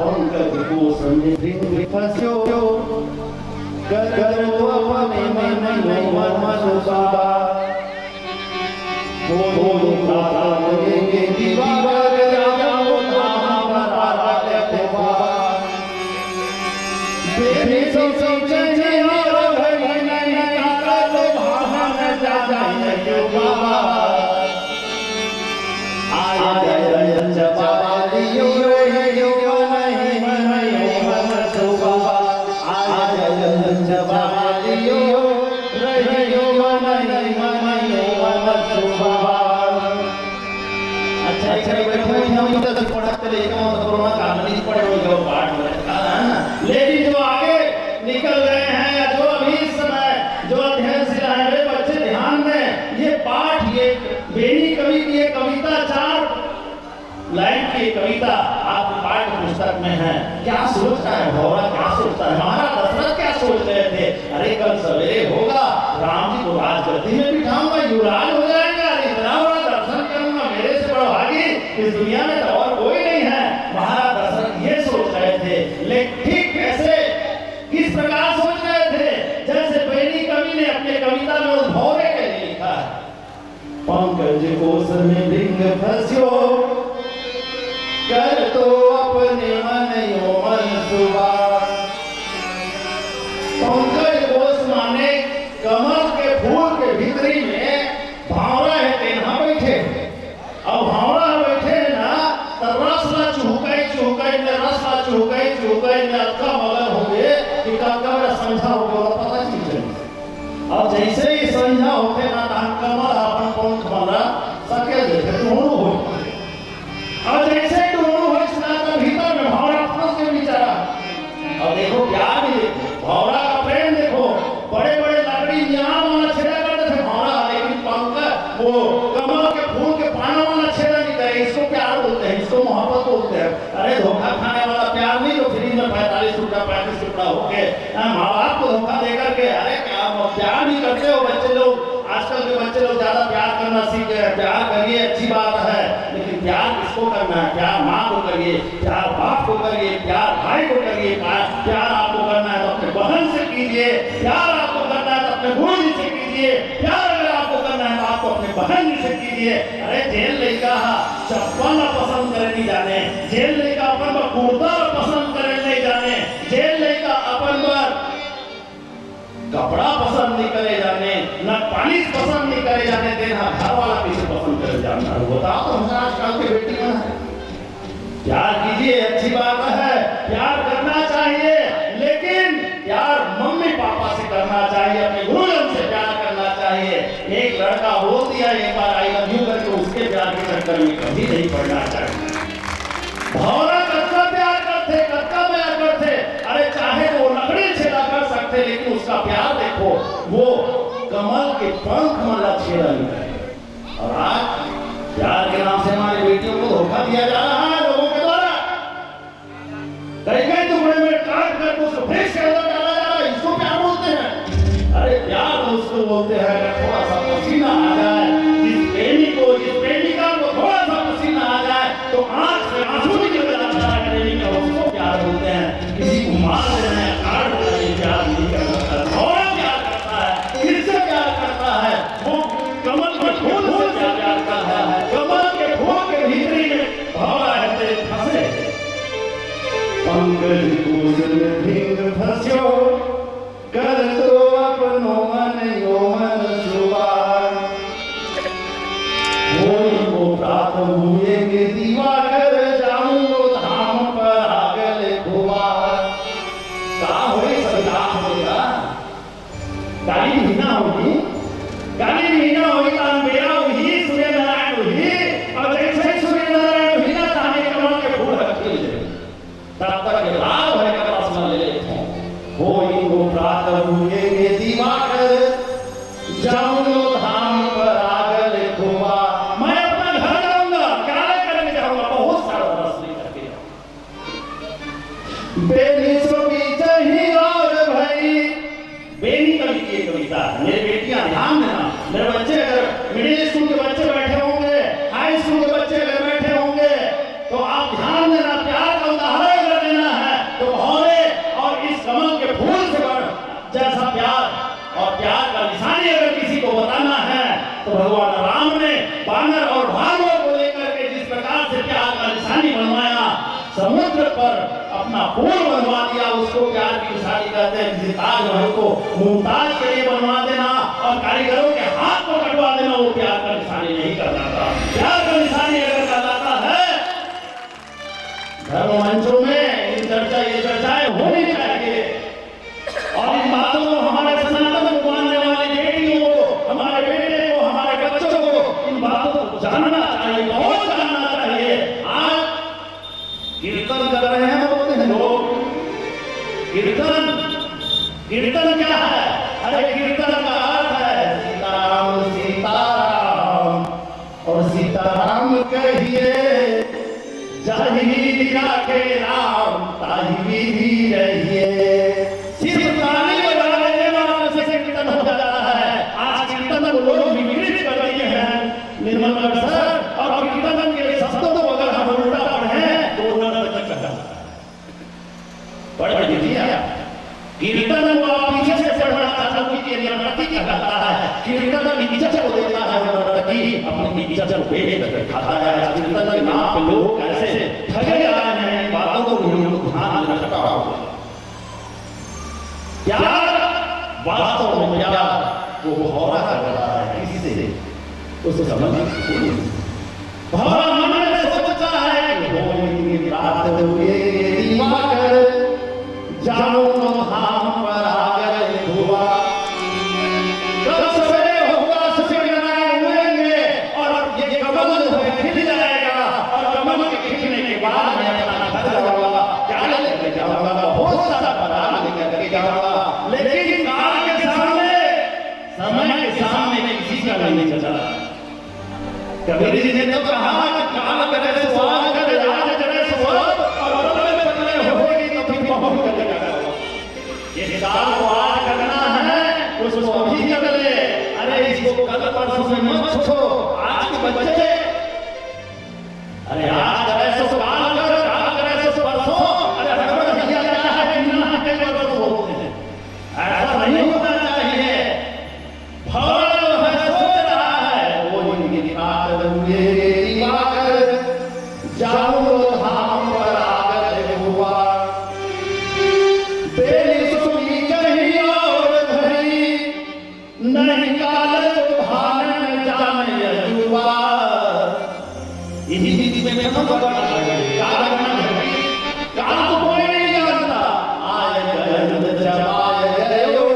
पंकज को समझे फंस्यो कर तो अपने मन मनोबा बोलो प्राता लगे दीवार जाओ नाम बता लेते बाबा बेबी सोचे और भई नहीं का लो भान जा जाए बाबा आय जबाबा दियो यो नहीं मन सुबा आय जबाबा दियो रहियो नहीं मन सुबा। अच्छा बैठे हम इधर पढ़ते ले तो कोरोना काल नहीं पड़े हो जो पाठ में, लेकिन जो आगे निकल गए हैं या जो अभी इस समय जो अध्ययन से रहे हैं बच्चे ध्यान दें, ये पाठ ये बेनी कवि की ये कविता 4 लाइन की कविता आपके पाठ्य पुस्तक में है। क्या सोचता है भौरा, क्या सोचता है महाराज दशरथ, क्या सोच रहे थे, अरे कल सवेरे होगा राम जी को राजगद्दी में बिठाऊंगा, युवराज हो जाएगा, इतना बड़ा दर्शन करूंगा, मेरे से बड़ा भागी इस दुनिया में तो और कोई नहीं है। महाराज दशरथ ये सोच रहे थे, लेकिन ठीक कैसे किस प्रकार सोच रहे थे, जैसे बेनी कवि ने अपने कविता में उस भौरे के लिए लिखा है, पंकज कोश में भृंग फंस्यो कर तो अपने मन यो मन सुबा। पंकज कोश माने कमल के फूल के भीतरी में भावरा है तेना बैठे, अब भावरा बैठे ना तो रसला चुहकाई ने रसला चुहकाई ने अक्का मगर हो गए कि का संझा हो गया पता चल चली। अब जैसे ही संझा होते ना कमल अपन पंख बना सके देखे दोनों हो, और जैसे भीतर में भावरा फंस के बेचारा। और देखो प्यार भी देखो, भावरा का प्रेम देखो, बड़े बड़े लकड़ी नियाम वाला छेड़ा करते थे भावरा, लेकिन पंकज वो कमल के फूल के पाना वाला छेड़ा नहीं करे, इसको प्यार बोलते हैं, इसको मोहब्बत बोलते हैं। अरे धोखा खाने वाला प्यार नहीं जो फ्री में 45 रुपया 35 रुपया होके माँ बाप को धोखा दे करके, अरे क्या प्यार नहीं करते हो बच्चे लोग, आजकल के बच्चे लोग ज्यादा प्यार करना सीख गए। प्यार करिए अच्छी बात है, लेकिन प्यार किसको करना है, प्यार माँ को करिए, प्यार बाप को करिए, प्यार भाई को करिए, प्यार आपको करना है तो अपने बहन से कीजिए, प्यार आपको करना है तो अपने गुरु जी से कीजिए, प्यार अगर आपको करना है तो आपको अपने बहन जी से कीजिए। अरे जेल लड़का चप्पल पसंद करे नहीं जाने, जेल लड़का अपन कुर्ता पसंद करे नहीं जाने, जेल लड़का अपन पर कपड़ा पसंद नहीं करे जाने, न पालिश पसंद नहीं करे जाने, देना घर वाला किसे पसंद करे जाना होता तो हम आजकल के बेटी का है। प्यार कीजिए अच्छी बात है, प्यार करना चाहिए, लेकिन प्यार मम्मी पापा से करना चाहिए, अपने गुरुजन से प्यार करना चाहिए। एक लड़का बोल दिया एक बार आई लव यू करके, उसके प्यार के चक्कर में कभी नहीं पड़ना चाहिए। भावना कच्चा प्यार करते, कच्चा प्यार करते, अरे चाहे वो लकड़ी छेड़ा कर सकते, लेकिन उसका प्यार देखो वो कमल के पंख वाला छेड़ा नहीं करे। और आज प्यार के नाम से हमारी बेटियों को धोखा दिया जा रहा है लोगों के द्वारा, कई टुकड़े में काट कर उसको फ्रिज के अंदर डाला जा रहा है, इसको प्यार बोलते हैं। अरे प्यार तो उसको बोलते हैं अगर थोड़ा सा पसीना आ जाए, जिस प्रेमिका को थोड़ा सा पसीना आ जाए तो आंख से आंसू निकल जाता है, प्रेमिका उसको प्यार बोलते हैं। किसी को मार देना है, काट देना है, प्यार नहीं करता। और प्यार करता है, किससे प्यार करता है, वो कमल के फूल से प्यार करता है, कमल के फूल के भीतरी में भावरा है तेरे फंसे। पंकज कोश में भृंग फंस्यो कर तो अपनो मन यो मन सुबार। होई को प्रात हुएंगे दिवाकर जाऊंगो धाम पर तब तक रात भर का रस न ले होई को प्रातः हुए दिवाकर जाऊंगा धाम पर आगर खोवा। मैं अपना घर जाऊंगा, किराया करने जाऊंगा, बहुत सारा रस लेकर के बेनी सोबी चाहिए और भाई बेनी कवि की कविता। मेरी बेटियां ध्यान देना, मेरे बच्चे अगर मिडिल स्कूल के बच्चे बैठे होंगे, हाई स्कूल के बच्चे अगर बैठे होंगे, तो आप ध्यान देना, प्यार का उदाहरण कर देना है तो भौरे और इस कमल के फूल से बढ़ जैसा प्यार और प्यार का निशानी अगर किसी को बताना है तो भगवान राम ने बानर और भालुओं को लेकर के जिस प्रकार से प्यार का निशानी बनवाया, समुद्र पर अपना पुल बनवा दिया, उसको प्यार की निशानी कहते हैं। किसी ताजमहल को मुमताज के लिए बनवा देना और कारीगरों के हाथ को कटवा देना, वो प्यार का निशानी नहीं कहलाता। प्यार का निशानी अगर कहलाता है, धर्म मंचों में ये चर्चाएं होनी चाहिए और इन बातों को हमारे सनातन को मानने वाली बेटियों को, हमारे बेटे को, हमारे बच्चों को इन बातों को जानना चाहिए, बहुत जानना चाहिए। आज कीर्तन कर रहे हैं, बोलते हैं लोग कीर्तन क्या है? अरे कीर्तन का अर्थ है सीताराम सीताराम और सीताराम कहिए, जाहि राखे राम ताहि विधि रहिए। सिर्फ ताली बजा देने वालों से कीर्तन हो जाता है। आज कीर्तन को लोग विकृत कर दिए हैं, निर्मल कर सर, और कीर्तन के शब्दों को अगर हम उल्टा पढ़ें तो पढ़ दीजिए। कीर्तन को आप पीछे से पढ़ना चालू कीजिए, नर्तकी कहलाता है। कीर्तन इज्जत को देता है, नर्तकी अपनी इज्जत को बेच कर खाता है। कीर्तन के नाम पे लोग कैसे ठगे जा रहे हैं, बातों को ध्यान में रखता हूं। प्यार वास्तव में प्यार वो भौरा करता है, किससे उसको समझ भौरा मन में सोचता है कि होई रात हुए दिवाकर जाऊं धाम पर आगर हुआ। कल सवेरे होगा, सूर्य नारायण उगेंगे और ये कमल जो है खिल जाएगा और कमल के खिलने के बाद मैं अपना घर जाऊंगा, क्या लेकर जाऊंगा, बहुत सारा पदार्थ लेकर के जाऊंगा, लेकिन काल के सामने, समय के सामने किसी का नहीं चला। कबीर जी ने तो कहा कि काल करे सवाल करे, आज करे सवाल और बदले में बदले होगी तो फिर बहुत करेगा। ये काल को आज करना है, उसको अभी कर ले। अरे इसको कल परसों में मत छोड़ो। आज के बच्चे अरे आज करे सो काल कर, काल करे सो परसों, अरे हर भैया क्या है कि ना के परसों बोलते हैं। ऐसा नहीं होना चाहिए। भगवान है सोच रहा है वो इनकी रात हुए दिवाकर जाऊं धाम पर आगर हुआ। बेनी सुनी कहीं और भई नहीं काल भान जाने अजुआ। इसी बीच में खत्म कर काल को कोई नहीं जानता। आय गंध जबाय गयो,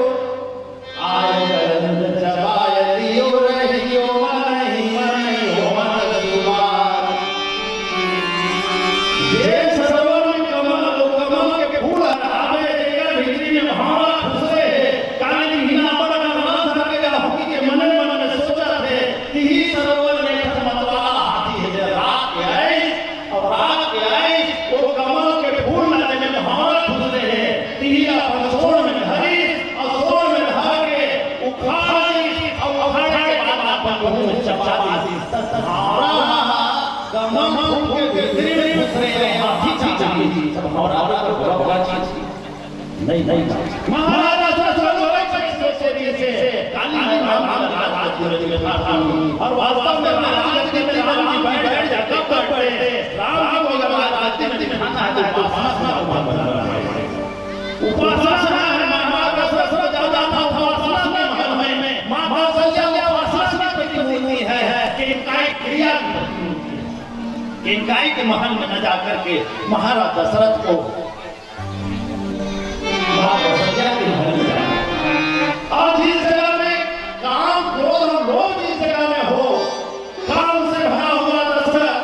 आय गंध जबाय लियो रहियो नहीं मनियो मन दुबार। ये सरोवर में कमल के फूल आवे देकर भीतरी में भावा खुशे काली हिना बड़ा नाम धर के होकी के मन में सोचा थे कि सरोवर में खत्मतवा आती है। रात के आई और रात के आई वो कमल के फूल नाचे में भावा खुशे है। तिहिया पर सोन में हरी और सोन में हर के उखाड़ी और उखाड़ के बाद अपन को चपा दी। कमल फूल के भीतरी में घुस रहे हैं, हाथी चाची सब और बड़ा चीज नहीं महाराजा से काली में था और वास्तव में महाराज के राम जी बैठ जाते पड़े। राम जी को राज्य में खाना है तो उपासना है। महाराज दशरथ ज्यादा था उपासना में मां कौशल्या उपासना करती होती है कि इनकाई क्रिया इनकाई के महल में न जाकर के महाराज दशरथ को मां कौशल्या के महल में और जिस जगह में काम क्रोध और लोभ जिस जगह में हो, काम से भरा हुआ दशरथ,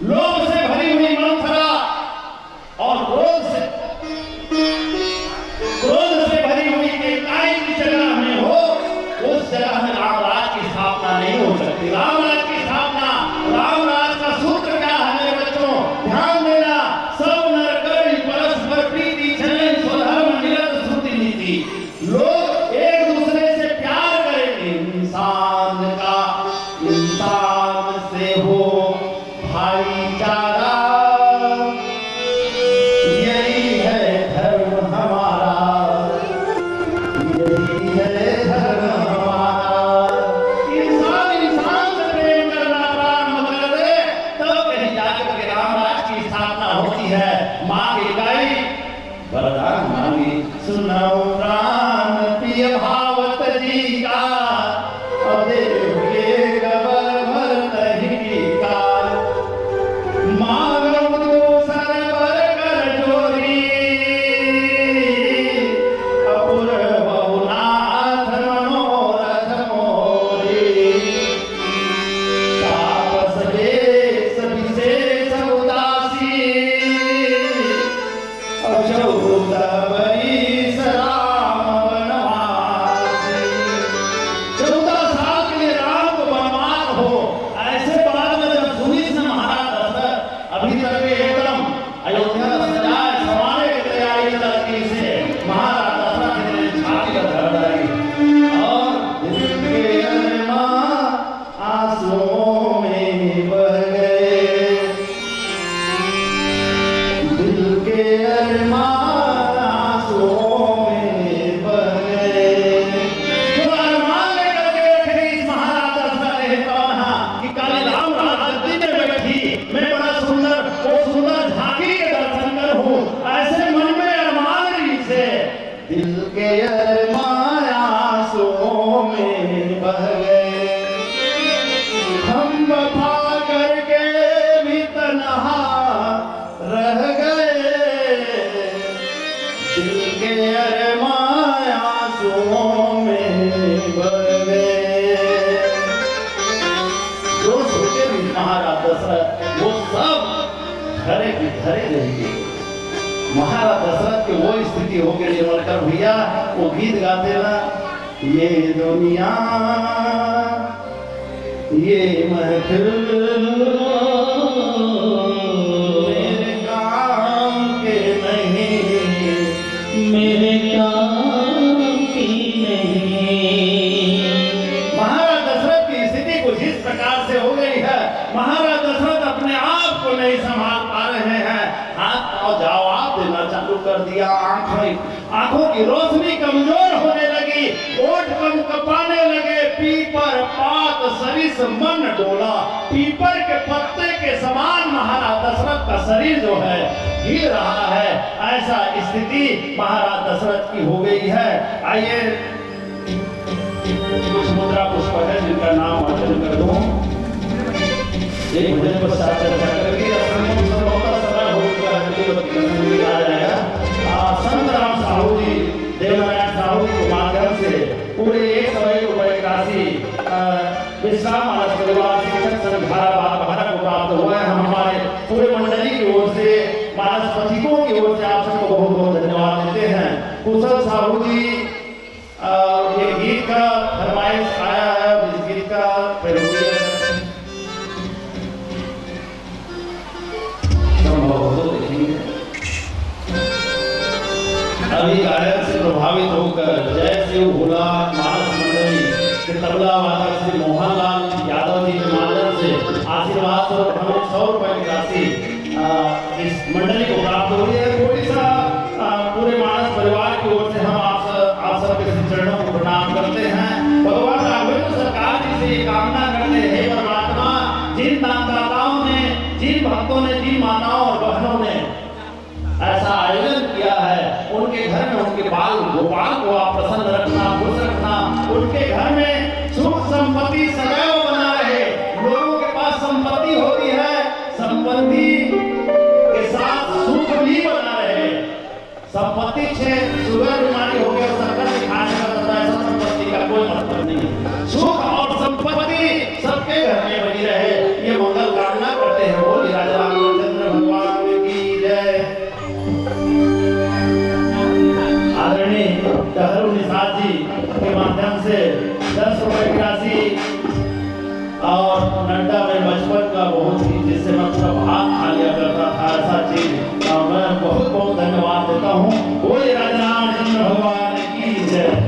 लोभ से भरी हुई मंथरा और लोग एक दूसरे से प्यार करेंगे। इंसान का इंसान से हो भाईचारा, यही है धर्म हमारा, यही है धर्म हमारा। इंसान इंसान से प्रेम करना प्रारंभ कर दे तो कहीं जाकर के राम राज की स्थापना होती है। माँ की गाय वरदान मांगी, सुनाओ प्राण प्रिय भावत जी का, और देवके गबर भर ही का। मांगो दूसर वर कर जोरी, अपुर बहुनाथ मनोरथ मोरी। तापस वेश विशेष उदासी, अब 14 बरिस राम वनवासी। 14 साल के लिए राम को वनवास हो, ऐसे बात में जब सुनी से महाराज दशरथ अभी तक एकदम अयोध्या सजाए संवारे की तैयारी चलती से महाराज दशरथ ने छाती पर धर डाली और दिल के अरमां आंसुओं में बह गए। दिल के अरमां आंसुओं में बह गए। जो अरमान लेकर के रखे इस महाराज दशरथ ने कहा कि काली राम राजगद्दी में बैठी मैं बड़ा सुंदर वो सुंदर झांकी के दर्शन करूं, ऐसे मन में अरमान रही से दिल के अरमान आंसुओं में बह गए। हम वफा करके भी तन्हा रह गए, दिल के अरमान आंसुओं में बह गए। जो सोचे भी महाराज दशरथ वो सब धरे की धरे रहेंगे। महाराज दशरथ की वो स्थिति हो गई निर्मलकर भैया वो गीत गाते ना, ये दुनिया ये महफिल मेरे काम के नहीं, मेरे काम की नहीं। महाराज दशरथ की स्थिति कुछ इस प्रकार से हो गई है। महाराज दशरथ अपने आप को नहीं संभाल पा रहे हैं, हाथ और जवाब देना चालू कर दिया। आंखों की रोशनी कमजोर होने लगी, ओठ कम कपाने लगे, पीपर पात सरिस मन डोला। पीपर के पत्ते के समान महाराज दशरथ का शरीर जो है हिल रहा है, ऐसा स्थिति महाराज दशरथ की हो गई है। आइए कुछ मुद्रा पुष्प है जिनका नाम वाचन कर दूं, एक भजन पर साथ चर्चा करके आ जाएगा। संत राम साहू जी देवनारायण साहू जी के माध्यम से पूरे 101 रुपए की राशि विश्राम मानस परिवार शिक्षक संघ भारत को प्राप्त हुआ है। हम हमारे पूरे मंडली की ओर से मानस पथिकों की ओर से आप सबको बहुत बहुत धन्यवाद देते हैं। कुशल साहू जी ये गीत का फरमाइश आया है, इस गीत का प्रयोग अभी गायन से प्रभावित होकर जय शिव भोला मानस मंडली के तबला वादक श्री मोहनलाल यादव जी के माध्यम से आशीर्वाद स्वरूप हमें 100 रुपए की राशि इस मंडली को प्राप्त हुई है। थोड़ी सा पूरे मानस परिवार की ओर से हम आप सबके चरणों को प्रणाम करते हैं। भगवान राघवेंद्र सरकार जी से ये कामना करते हैं, हे परमात्मा, जिन दानदाताओं ने, जिन भक्तों ने, जिन माताओं और बहनों ने ऐसा आयोजन किया है, उनके घर में उनके बाल गोपाल को आप प्रसन्न रखना, खुश रखना, उनके घर में सुख संपत्ति सदैव बना रहे। लोगों के पास संपत्ति होती है, संपत्ति के साथ सुख भी बना रहे। संपत्ति से शुगर बीमारी हो गया, शक्कर खाने का पता है, संपत्ति का कोई मतलब नहीं। सुख और संपत्ति सबके घर में बनी रहे, ये मंगल कामना करते हैं। बोलिए राजा रामचंद्र भगवान की जय। आदरणीय टहरू निषाद जी के माध्यम से 10 रुपए की राशि और नड्डा में बचपन का बहुत ही जिससे मैं पूरा भात खा लिया करता था ऐसा चीज मैं बहुत बहुत धन्यवाद देता हूँ। बोलिए राजा रामचंद्र भगवान की जय।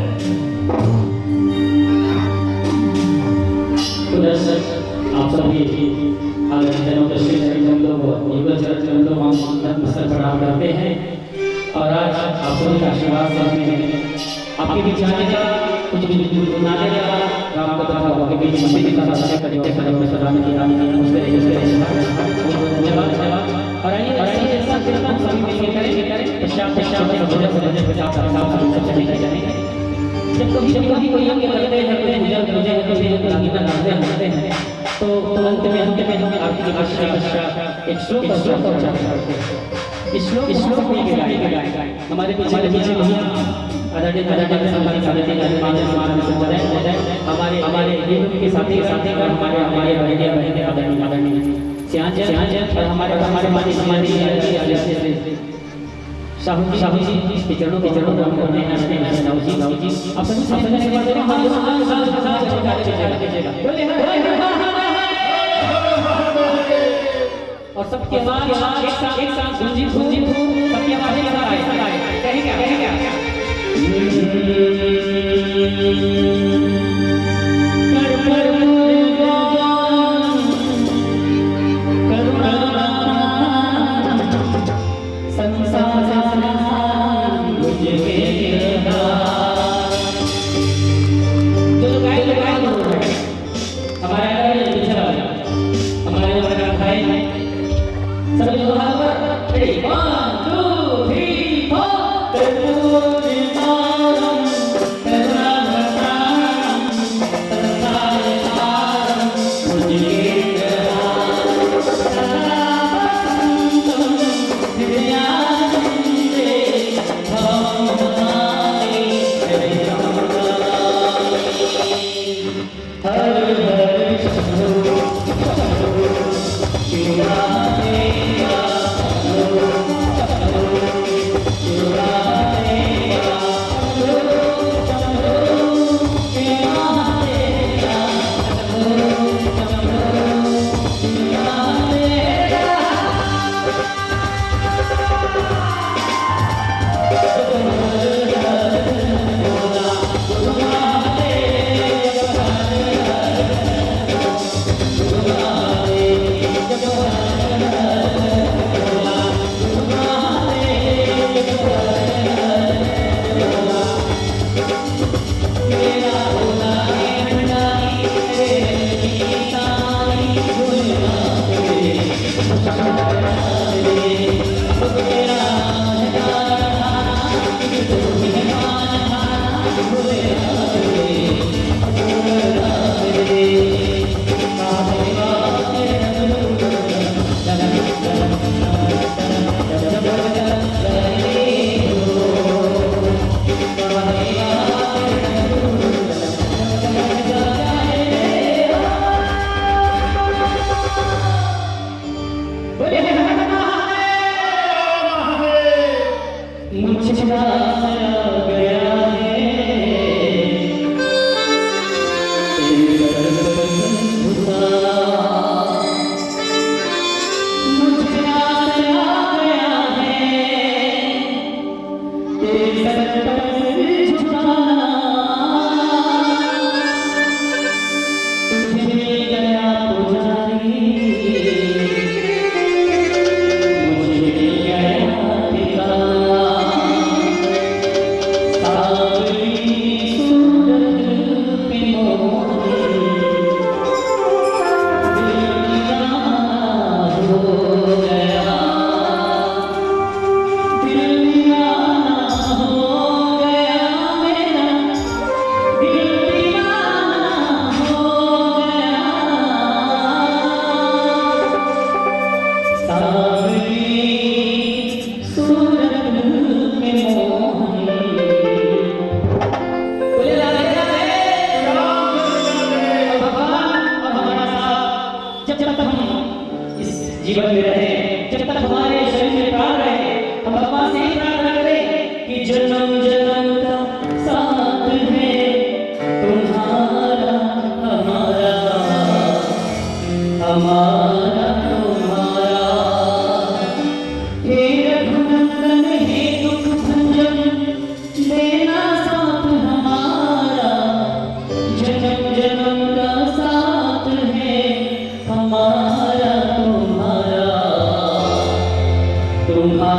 प्रणाम करते हैं और आज आप सभी का आशीर्वाद लेते हैं। आपके बीच आने का कुछ भी बुलाने का राम का कथा हुआ के बीच मंदिर का साथ का जो सदाने की रानी है उसके धन्यवाद धन्यवाद। और आइए ऐसा करना हम सभी मिलकर करें पश्चात के भजन पश्चात चलेंगे। जब कभी कोई हम करते हैं करते हैं तो अंत में हम आरती की भाषा एक श्लोक इस श्लोक में गाए हमारे पीछे भैया हमारे के साथी और हमारे आदरणीय और हमारे साहू जी के चरणों में हम करते हैं साहू जी आप सभी और सबकी आवाज एक साथ गूंजी सबकी आवाजें लगाए कहेंगे हो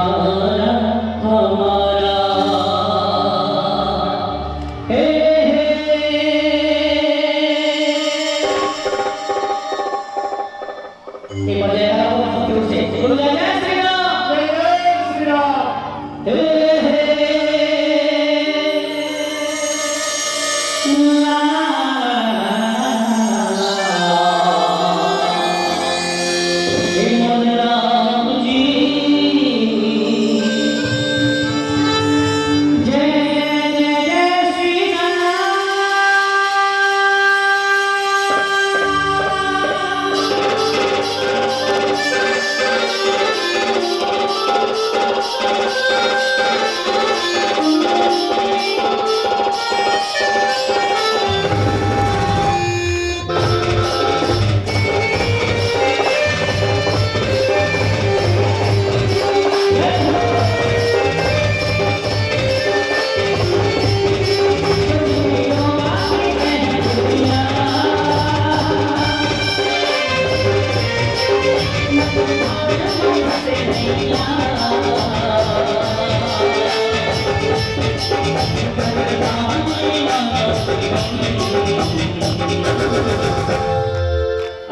तुम्हारा हमारा हे ये बजाया क्यों से बोलो जय श्री राम जय जय श्री राम। हे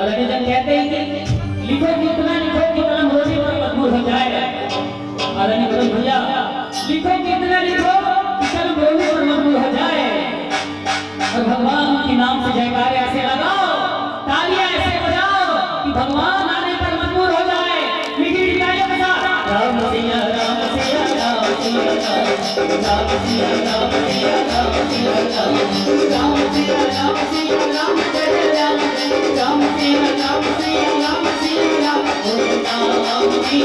अरे जब कहते हैं कि लिखो कितना मोदी पर मजबूर हो जाए। अरे निकल भैया लिखो कितना लिखो कि कल मोदी पर मजबूर हो जाए। और भगवान के नाम से जयकारे ऐसे लगाओ, तालियां ऐसे बजाओ कि भगवान आने पर मजबूर हो जाए। मीठी तालियों के साथ राम सिया राम सिया राम सिया राम सिया राम सिया राम सिया राम सिया राम सिया राम जय राम राम सिया राम सिया राम सिया राम राम की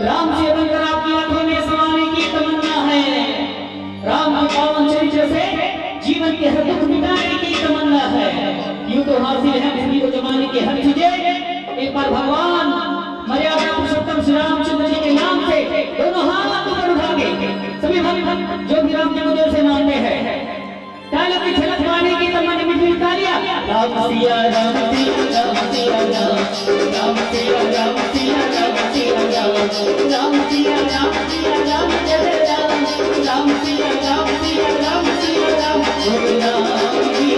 राम से बनकर आपकी आंखों में समाने की तमन्ना है। राम के पावन चरित्र से जीवन के हर दुख मिटाने की तमन्ना है। यूं तो हासिल है जिंदगी को जमाने की हर चीजें। एक बार भगवान मर्यादा पुरुषोत्तम श्री रामचंद्र जी के नाम से दोनों हाथ ऊपर उठा के सभी भक्त जो भी राम के मुझे से मानते हैं तालियों की छलक मारने की तमन्ना मिठी तालियां राम सिया राम सिया राम सिया राम सिया राम सिया राम सिया राम सिया राम सिया राम जय राम राम सिया राम सिया राम सिया राम राम की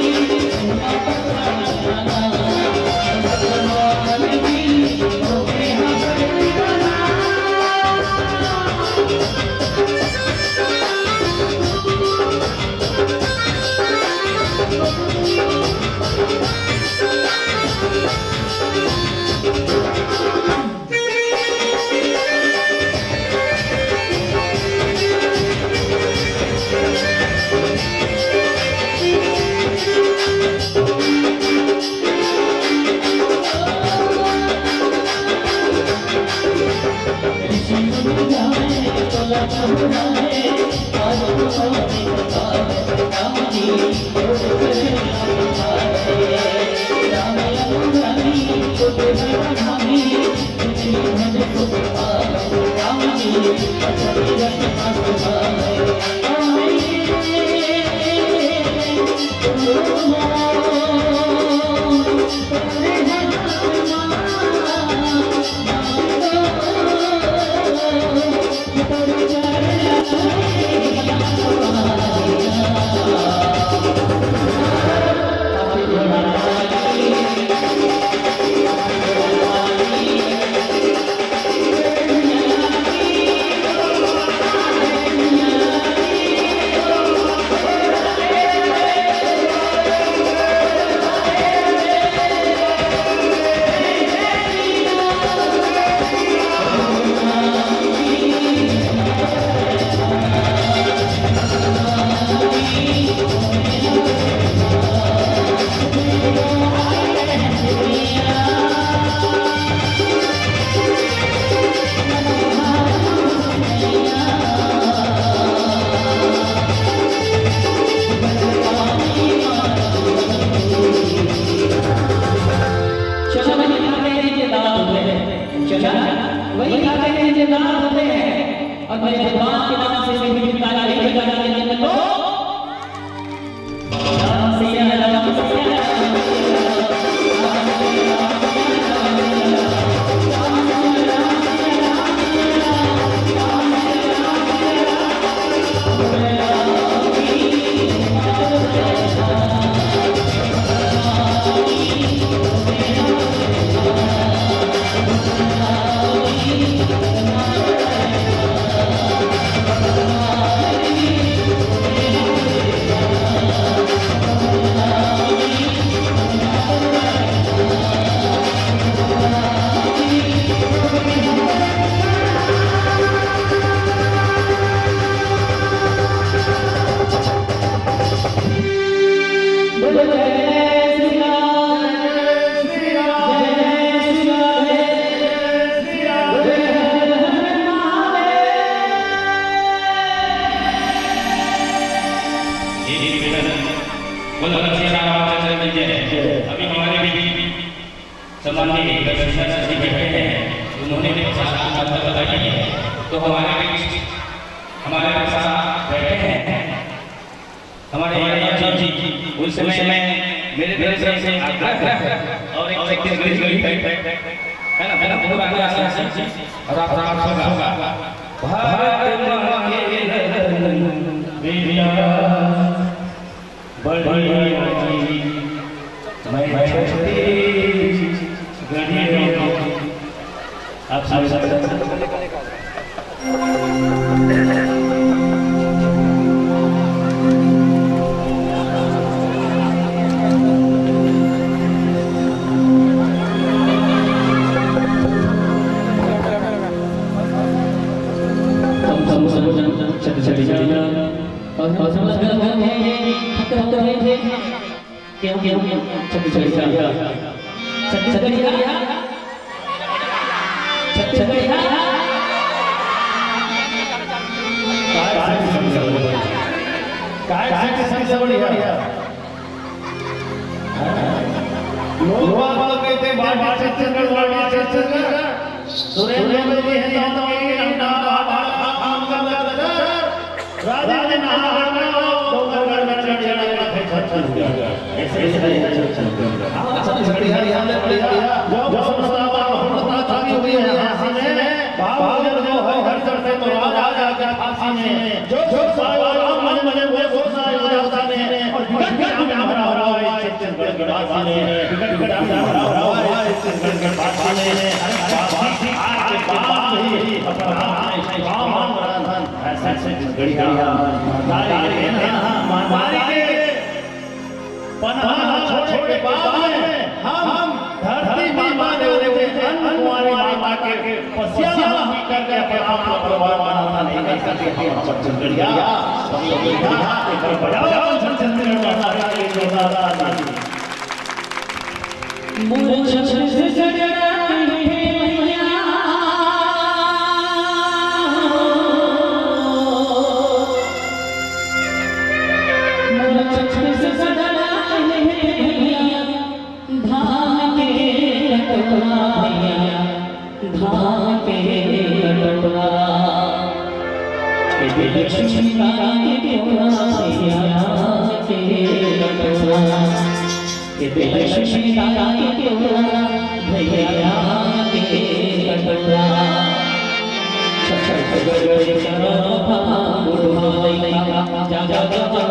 मेरे भगवान के नाम से कोई भी गाना नहीं गाना नहीं को राम सिया राम सिया अभी हमारे भी सम्माननीय कृष्ण जी बैठे हैं, उन्होंने भी मतलब बताई है, तो हमारे साथ बैठे हैं हमारे यादव जी। उस समय मेरे तरफ से आग्रह और एक छत्तीसगढ़ी है ना, मेरा पूरा आग्रह और आप होगा भारत माँ के बढ़िया मैं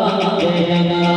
आप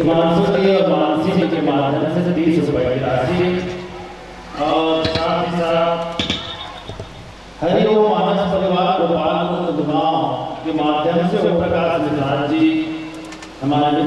मानसिक और मानसिक के माध्यम से 30 रुपए की राशि और साथ ही साथ हरिओम मानस परिवार गोपाल गांव के माध्यम से ओम प्रकाश जी हमारे मित्र